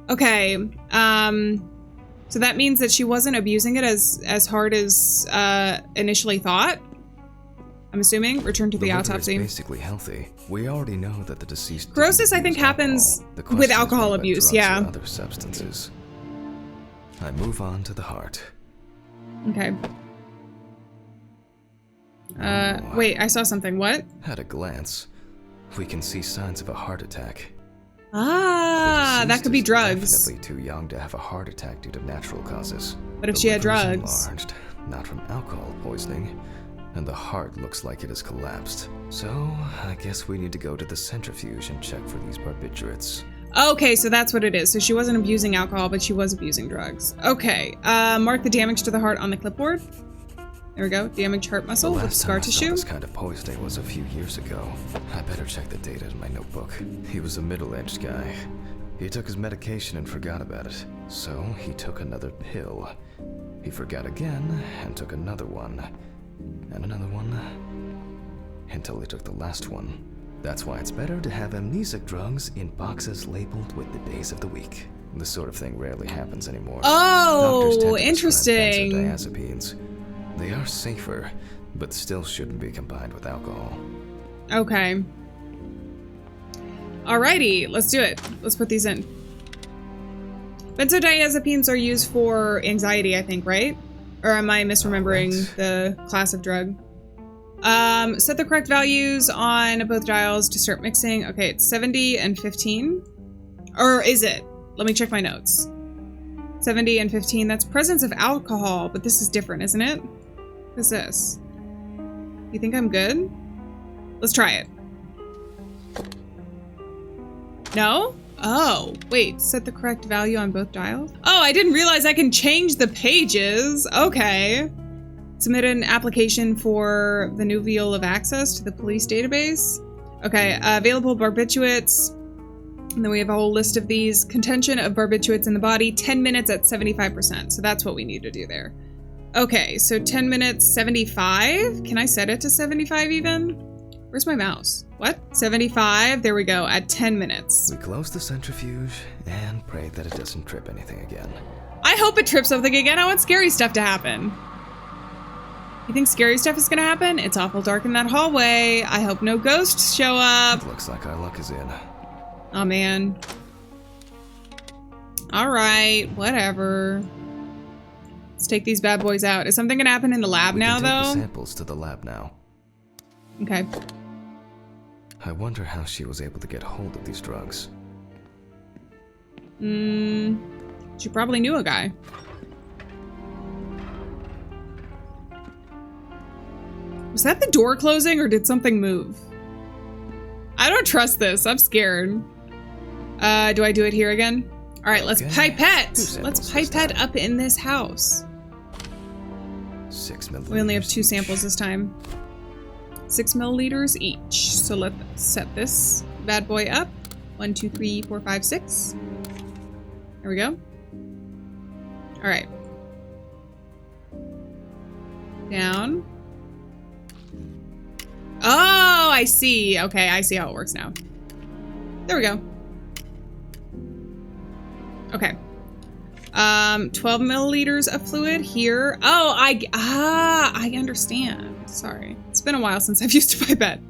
Okay, so that means that she wasn't abusing it as hard as initially thought? I'm assuming. Return to the autopsy. Is basically healthy. We already know that the deceased. Cirrhosis, I think, happens with alcohol abuse. Yeah. Other substances. I move on to the heart. Okay. Wait, I saw something. What? At a glance, we can see signs of a heart attack. Ah, that could be drugs. Definitely too young to have a heart attack due to natural causes. But if she had drugs, enlarged, not from alcohol poisoning, and the heart looks like it has collapsed. So I guess we need to go to the centrifuge and check for these barbiturates. Okay, so that's what it is. So she wasn't abusing alcohol, but she was abusing drugs. Okay, mark the damage to the heart on the clipboard. There we go. Damaged heart muscle with scar tissue. This kind of poisoning was a few years ago. I better check the data in my notebook. He was a middle-aged guy. He took his medication and forgot about it. So he took another pill. He forgot again and took another one. And another one. Until he took the last one. That's why it's better to have amnesic drugs in boxes labeled with the days of the week. This sort of thing rarely happens anymore. Oh, interesting. Benzodiazepines. They are safer, but still shouldn't be combined with alcohol. Okay. Alrighty, let's do it. Let's put these in. Benzodiazepines are used for anxiety, I think, right? Or am I misremembering the class of drug? Set the correct values on both dials to start mixing. Okay, it's 70 and 15. Or is it? Let me check my notes. 70 and 15, that's presence of alcohol, but this is different, isn't it? What is this? You think I'm good? Let's try it. No? Oh, wait, set the correct value on both dials? Oh, I didn't realize I can change the pages. Okay. Submit an application for the new veal of access to the police database. Okay, available barbiturates. And then we have a whole list of these. Contention of barbiturates in the body, 10 minutes at 75%. So that's what we need to do there. Okay, so 10 minutes, 75? Can I set it to 75 even? Where's my mouse? What? 75? There we go, at 10 minutes. We close the centrifuge and pray that it doesn't trip anything again. I hope it trips something again. I want scary stuff to happen. You think scary stuff is gonna happen? It's awful dark in that hallway. I hope no ghosts show up. It looks like our luck is in. Oh man. Alright, whatever. Let's take these bad boys out. Is something gonna happen in the lab now, though? We can take the samples to the lab now. Okay. I wonder how she was able to get hold of these drugs. She probably knew a guy. Was that the door closing or did something move? I don't trust this. I'm scared. Do I do it here again? All right, let's pipette. Let's pipette up in this house. 6 milliliters. We only have 2 samples this time. 6 milliliters each. So let's set this bad boy up. 1, 2, 3, 4, 5, 6. There we go. All right. Down. Oh, I see. Okay, I see how it works now. There we go. Okay. 12 milliliters of fluid here. Oh, I understand. Sorry. It's been a while since I've used a pipette.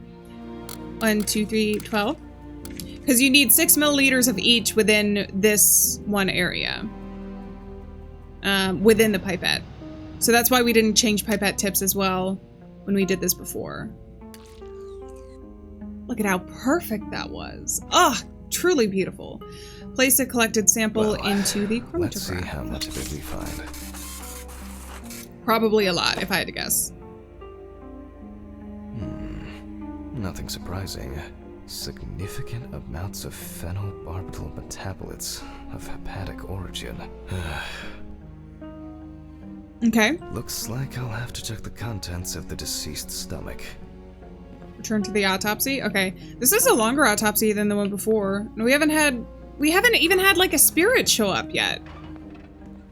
1, 2, 3, 12. Because you need 6 milliliters of each within this one area. Within the pipette. So that's why we didn't change pipette tips as well when we did this before. Look at how perfect that was. Oh, truly beautiful. Place a collected sample into the chromatograph. Let's see how much of it we find. Probably a lot, if I had to guess. Nothing surprising. Significant amounts of phenobarbital metabolites of hepatic origin. Okay. Looks like I'll have to check the contents of the deceased's stomach. Return to the autopsy. Okay. This is a longer autopsy than the one before. We haven't even had like a spirit show up yet.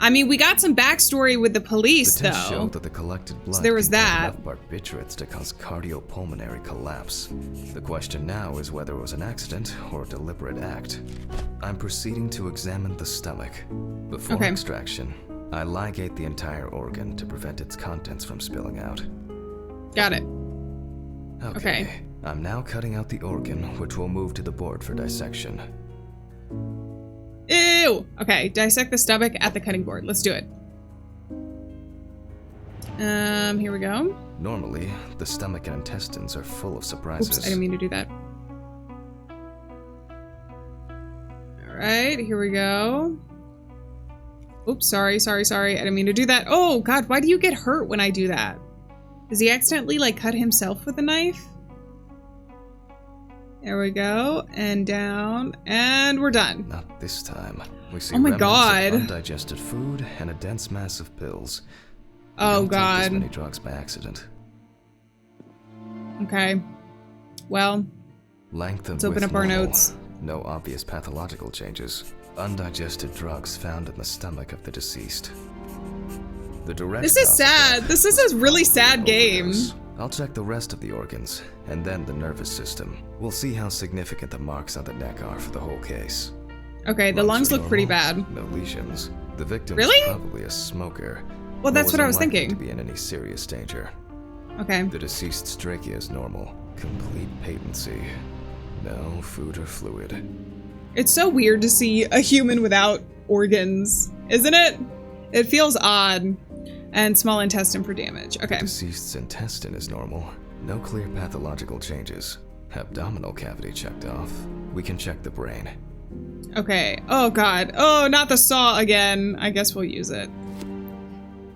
I mean, we got some backstory with the police, the test though. showed that the collected blood So there was contained that. enough barbiturates to cause cardiopulmonary collapse. The question now is whether it was an accident or a deliberate act. I'm proceeding to examine the stomach. Before extraction, I ligate the entire organ to prevent its contents from spilling out. Got it. Okay. I'm now cutting out the organ, which will move to the board for dissection. Ew! Okay, dissect the stomach at the cutting board. Let's do it. Here we go. Normally, the stomach and intestines are full of surprises. Oops, I didn't mean to do that. Alright, here we go. Oops, sorry. I didn't mean to do that. Oh, God, why do you get hurt when I do that? Does he accidentally, like, cut himself with a knife? There we go. And down. And we're done. Not this time. We see Oh my remnants God. of undigested food and a dense mass of pills. Oh, Don't take God. this many drugs by accident. Okay. Well, Length of let's open width up our normal. notes. No obvious pathological changes. Undigested drugs found in the stomach of the deceased. The direct This is cause of sad. death This is a really sad game. overdose. I'll check the rest of the organs, and then the nervous system. We'll see how significant the marks on the neck are for the whole case. Okay, the lungs are look pretty normal, bad. No lesions. The victim Really? is probably a smoker. Well, that's what I was unlikely thinking. To be in any serious danger. Okay. The deceased's trachea is normal. Complete patency. No food or fluid. It's so weird to see a human without organs, isn't it? It feels odd. And small intestine for damage. Okay. Deceased's intestine is normal. No clear pathological changes. Abdominal cavity checked off. We can check the brain. Okay. Oh, God. Oh, not the saw again. I guess we'll use it.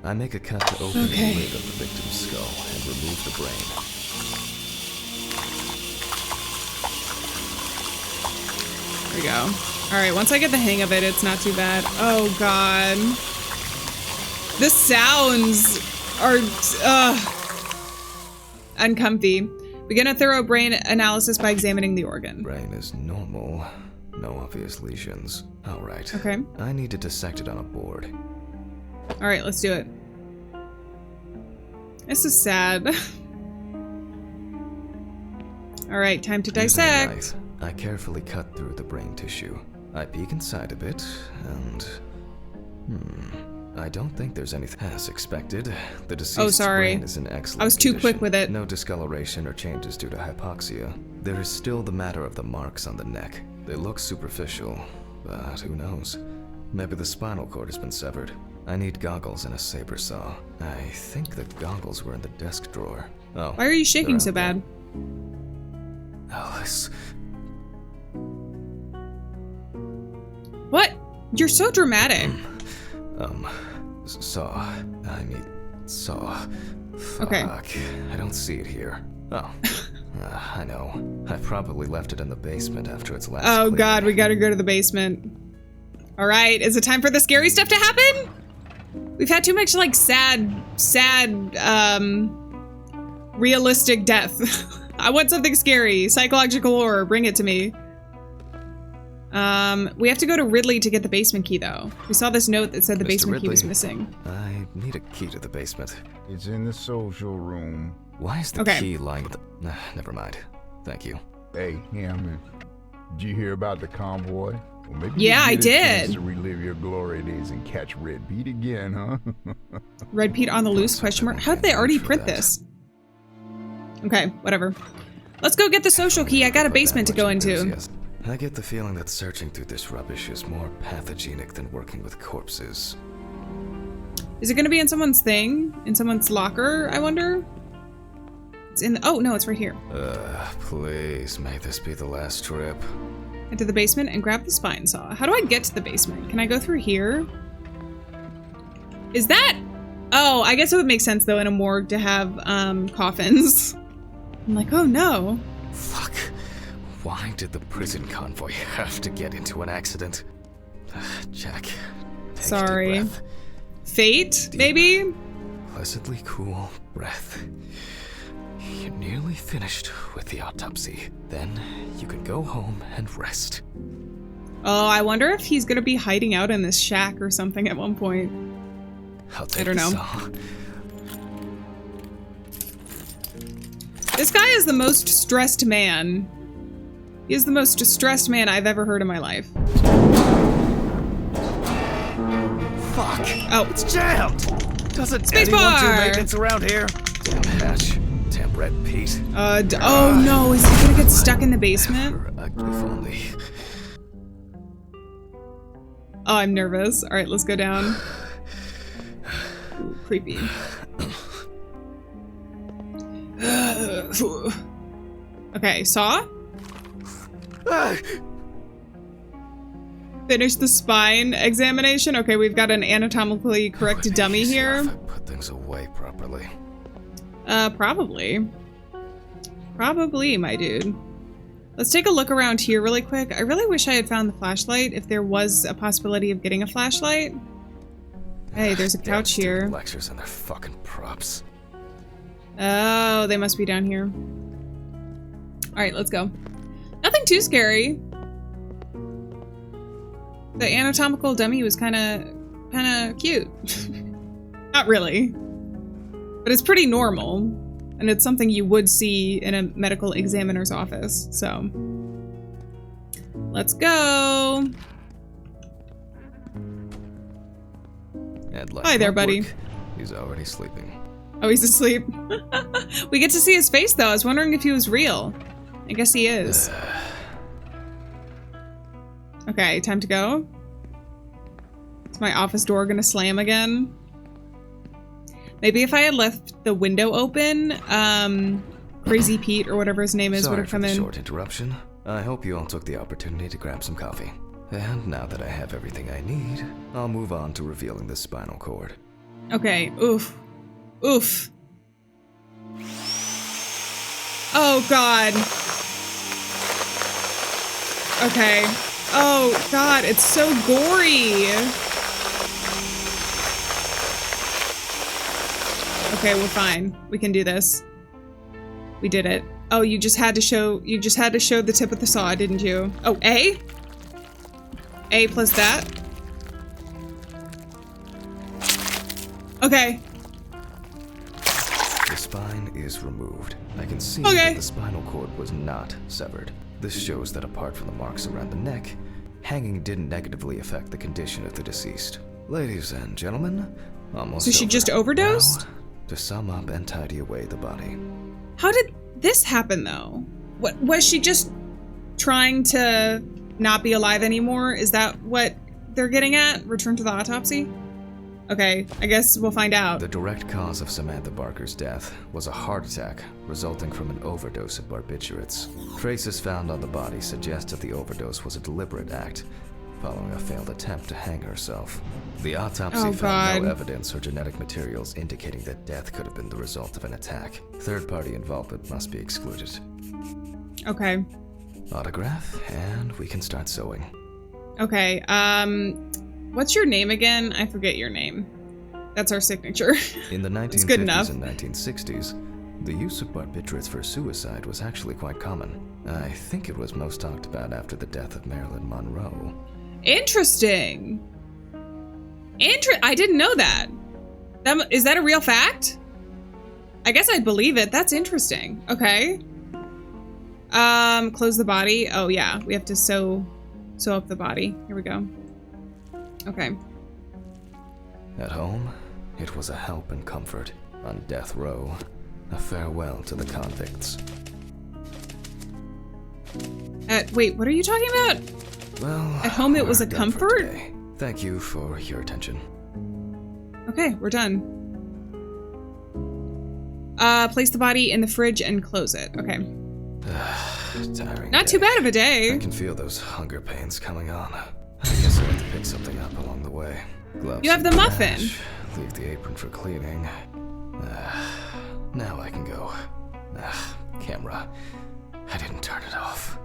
I make a cut to open Okay. the lid of the victim's skull and remove the brain. There we go. Alright, once I get the hang of it, it's not too bad. Oh, God. The sounds are uncomfy. Begin a thorough brain analysis by examining the organ. Brain is normal. No obvious lesions. Alright. Okay. I need to dissect it on a board. Alright, let's do it. This is sad. Alright, time to Using a dissect. knife, I carefully cut through the brain tissue. I peek inside a bit, and... I don't think there's anything as expected. The deceased's sorry. brain is in excellent I was too condition. quick with it. No discoloration or changes due to hypoxia. There is still the matter of the marks on the neck. They look superficial, but who knows? Maybe the spinal cord has been severed. I need goggles and a saber saw. I think the goggles were in the desk drawer. Oh. Why are you shaking they're so out there. bad? Alice. What? You're so dramatic. Saw. I mean, saw. Okay. Fuck. I don't see it here. Oh. I know. I probably left it in the basement after its last Oh, cleaning. God, we gotta go to the basement. Alright, is it time for the scary stuff to happen? We've had too much, like, sad, realistic death. I want something scary. Psychological horror. Bring it to me. We have to go to Ridley to get the basement key, though. We saw this note that said the Mr. basement key was Ridley. missing. I need a key to the basement. It's in the social room. Why is the Okay. key lying with the... never mind. Thank you. Hey, Hammond, did you hear about the convoy? Well, maybe Yeah, I you get a chance did. to relive your glory days and catch Red Beat again, huh? Red Pete on the loose, question mark. How did they already for print that. this? Okay, whatever. Let's go get the social key. I got a But basement to that go much into. enthusiasm. I get the feeling that searching through this rubbish is more pathogenic than working with corpses. Is it gonna be in someone's thing? In someone's locker, I wonder? It's in the, oh no, it's right here. Please, may this be the last trip. Into the basement and grab the spine saw. How do I get to the basement? Can I go through here? Is that? Oh, I guess it would make sense though in a morgue to have coffins. I'm like, oh no. Fuck. Why did the prison convoy have to get into an accident? Jack, take Sorry. a deep breath. Fate, Deep, maybe? pleasantly cool breath. You're nearly finished with the autopsy. Then you can go home and rest. Oh, I wonder if he's gonna be hiding out in this shack or something at one point. I'll take don't the know. saw. This guy is the most stressed man. He is the most distressed man I've ever heard in my life. Fuck! Oh, It's jammed! Doesn't Space anyone do bar! maintenance around here? Damn hatch. Damn red Pete. oh no, is he gonna get stuck in the basement? If only. Oh, I'm nervous. All right, let's go down. Ooh, creepy. Okay, saw? Finish the spine examination. Okay, we've got an anatomically correct dummy Easier here. if I put things away properly. Probably. Probably, my dude. Let's take a look around here really quick. I really wish I had found the flashlight, if there was a possibility of getting a flashlight. Hey, there's a Damn couch stupid here. Lectures and their fucking props. Oh, they must be down here. Alright, let's go. Nothing too scary. The anatomical dummy was kinda cute. Not really. But it's pretty normal. And it's something you would see in a medical examiner's office, so. Let's go. And like Hi there, buddy. clockwork, he's already sleeping. Oh, he's asleep. We get to see his face, though. I was wondering if he was real. I guess he is. Okay, time to go. Is my office door gonna slam again? Maybe if I had left the window open, Crazy Pete or whatever his name is would Sorry have for come the in. short interruption. I hope you all took the opportunity to grab some coffee. And now that I have everything I need, I'll move on to revealing the spinal cord. Okay, oof. Oof. Oh, God. Okay. Oh, God, it's so gory. Okay, we're fine. We can do this. We did it. Oh, you just had to show the tip of the saw, didn't you? Oh, A? A plus that? Okay. The spine is removed. I can see Okay. that the spinal cord was not severed. This shows that apart from the marks around the neck, hanging didn't negatively affect the condition of the deceased. Ladies and gentlemen, almost So she over. just overdosed? Now, to sum up and tidy away the body. How did this happen, though? What was she just trying to not be alive anymore? Is that what they're getting at? Return to the autopsy? Okay, I guess we'll find out. The direct cause of Samantha Barker's death was a heart attack resulting from an overdose of barbiturates. Traces found on the body suggest that the overdose was a deliberate act, following a failed attempt to hang herself. The autopsy Oh, found no God. evidence or genetic materials indicating that death could have been the result of an attack. Third-party involvement must be excluded. Okay. Autograph, and we can start sewing. Okay, what's your name again? I forget your name. That's our signature. In the It's good enough. 1950s and 1960s, the use of barbiturates for suicide was actually quite common. I think it was most talked about after the death of Marilyn Monroe. Interesting. I didn't know that. Is that a real fact? I guess I'd believe it. That's interesting. Okay. Close the body. Oh yeah, we have to sew up the body. Here we go. Okay. At home, it was a help and comfort. On death row, a farewell to the convicts. Wait, what are you talking about? Well, At home it was we're a done for comfort? today. Thank you for your attention. Okay, we're done. Place the body in the fridge and close it. Okay. Tiring Not too day. bad of a I day. can feel those hunger pains coming on. I guess I have to pick something up along the way. Gloves You have and the muffin. trash. Leave the apron for cleaning. Now I can go. Camera. I didn't turn it off.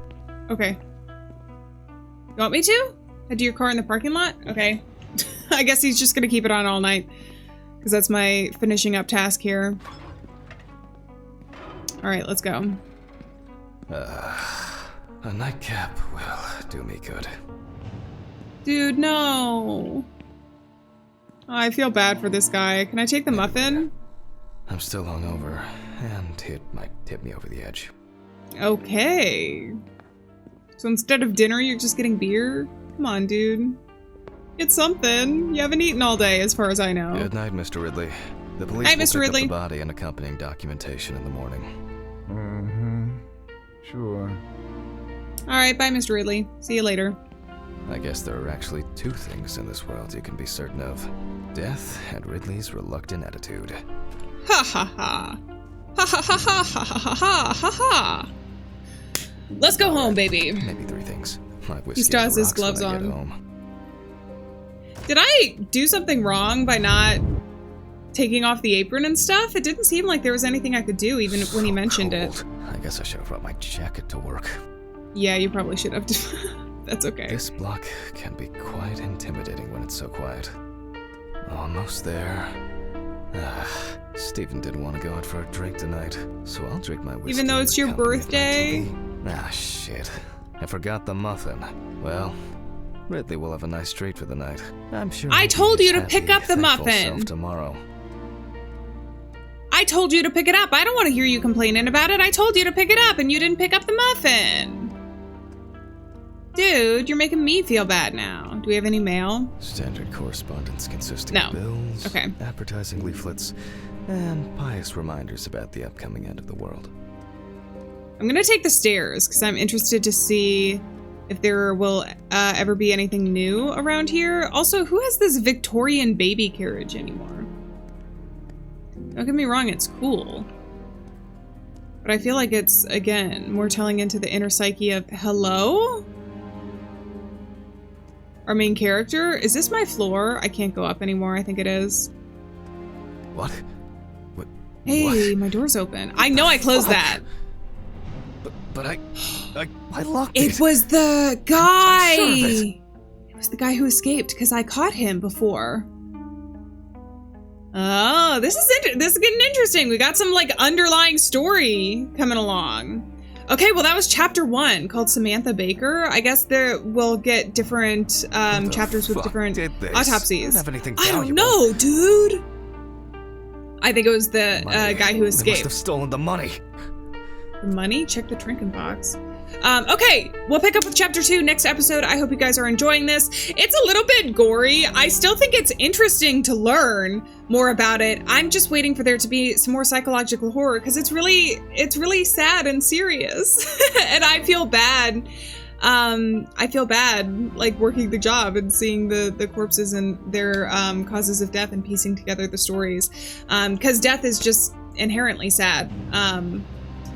Okay. You want me to? Head to your car in the parking lot? Okay. I guess he's just gonna keep it on all night. Because that's my finishing up task here. Alright, let's go. A nightcap will do me good. Dude, no. Oh, I feel bad for this guy. Can I take the muffin? I'm still hungover, and it might tip me over the edge. Okay. So instead of dinner, you're just getting beer? Come on, dude. Get something. You haven't eaten all day, as far as I know. Good night, Mr. Ridley. The police Night, will Mr. pick Ridley. up the body and accompanying documentation in the morning. Sure. Alright, bye, Mr. Ridley. See you later. I guess there are actually two things in this world you can be certain of. Death and Ridley's reluctant attitude. Ha ha ha. Ha ha ha ha ha ha ha ha ha. Let's go home, baby. Maybe three things. My whiskey He still has on the his rocks gloves when I get on. home. Did I do something wrong by not taking off the apron and stuff? It didn't seem like there was anything I could do, even when he mentioned it. Cold. I guess I should have brought my jacket to work. Yeah, you probably should have. That's okay. This block can be quite intimidating when it's so quiet. Almost there. Stephen didn't want to go out for a drink tonight, so I'll drink my whiskey. Even though it's your birthday? Shit. I forgot the muffin. Well, Ridley will have a nice treat for the night. I'm sure. I told you to happy, pick up the thankful muffin. self tomorrow. I told you to pick it up. I don't want to hear you complaining about it. I told you to pick it up and you didn't pick up the muffin. Dude, you're making me feel bad now. Do we have any mail? Standard correspondence consisting No. of bills, Okay. advertising leaflets, and pious reminders about the upcoming end of the world. I'm gonna take the stairs because I'm interested to see if there will ever be anything new around here. Also, who has this Victorian baby carriage anymore? Don't get me wrong, it's cool. But I feel like it's, again, more telling into the inner psyche of, hello? Our main character? Is this my floor? I can't go up anymore, I think it is. What? Hey, What? my door's open. I know I closed that. But I locked it. It was the guy! I'm sure of it. It was the guy who escaped because I caught him before. Oh, this is getting interesting. We got some like underlying story coming along. Okay, well that was chapter 1 called Samantha Baker. I guess there we'll get different Who the chapters with fuck different did this? autopsies. I don't have anything I don't valuable. know, dude. I think it was the Money. guy who They must escaped. have stolen the money. The money? Check the trinket box. Okay, we'll pick up with chapter 2 next episode. I hope you guys are enjoying this. It's a little bit gory. I still think it's interesting to learn more about it. I'm just waiting for there to be some more psychological horror because it's really sad and serious. And I feel bad. I feel bad like working the job and seeing the corpses and their causes of death and piecing together the stories. Because death is just inherently sad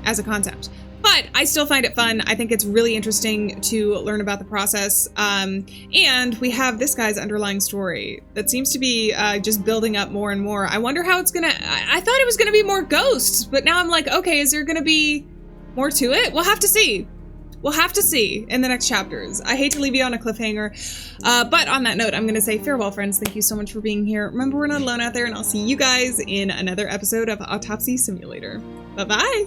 as a concept. But I still find it fun. I think it's really interesting to learn about the process. And we have this guy's underlying story that seems to be just building up more and more. I wonder how it's gonna... I thought it was gonna be more ghosts, but now I'm like, okay, is there gonna be more to it? We'll have to see. We'll have to see in the next chapters. I hate to leave you on a cliffhanger. But on that note, I'm gonna say farewell, friends. Thank you so much for being here. Remember, we're not alone out there, and I'll see you guys in another episode of Autopsy Simulator. Bye-bye.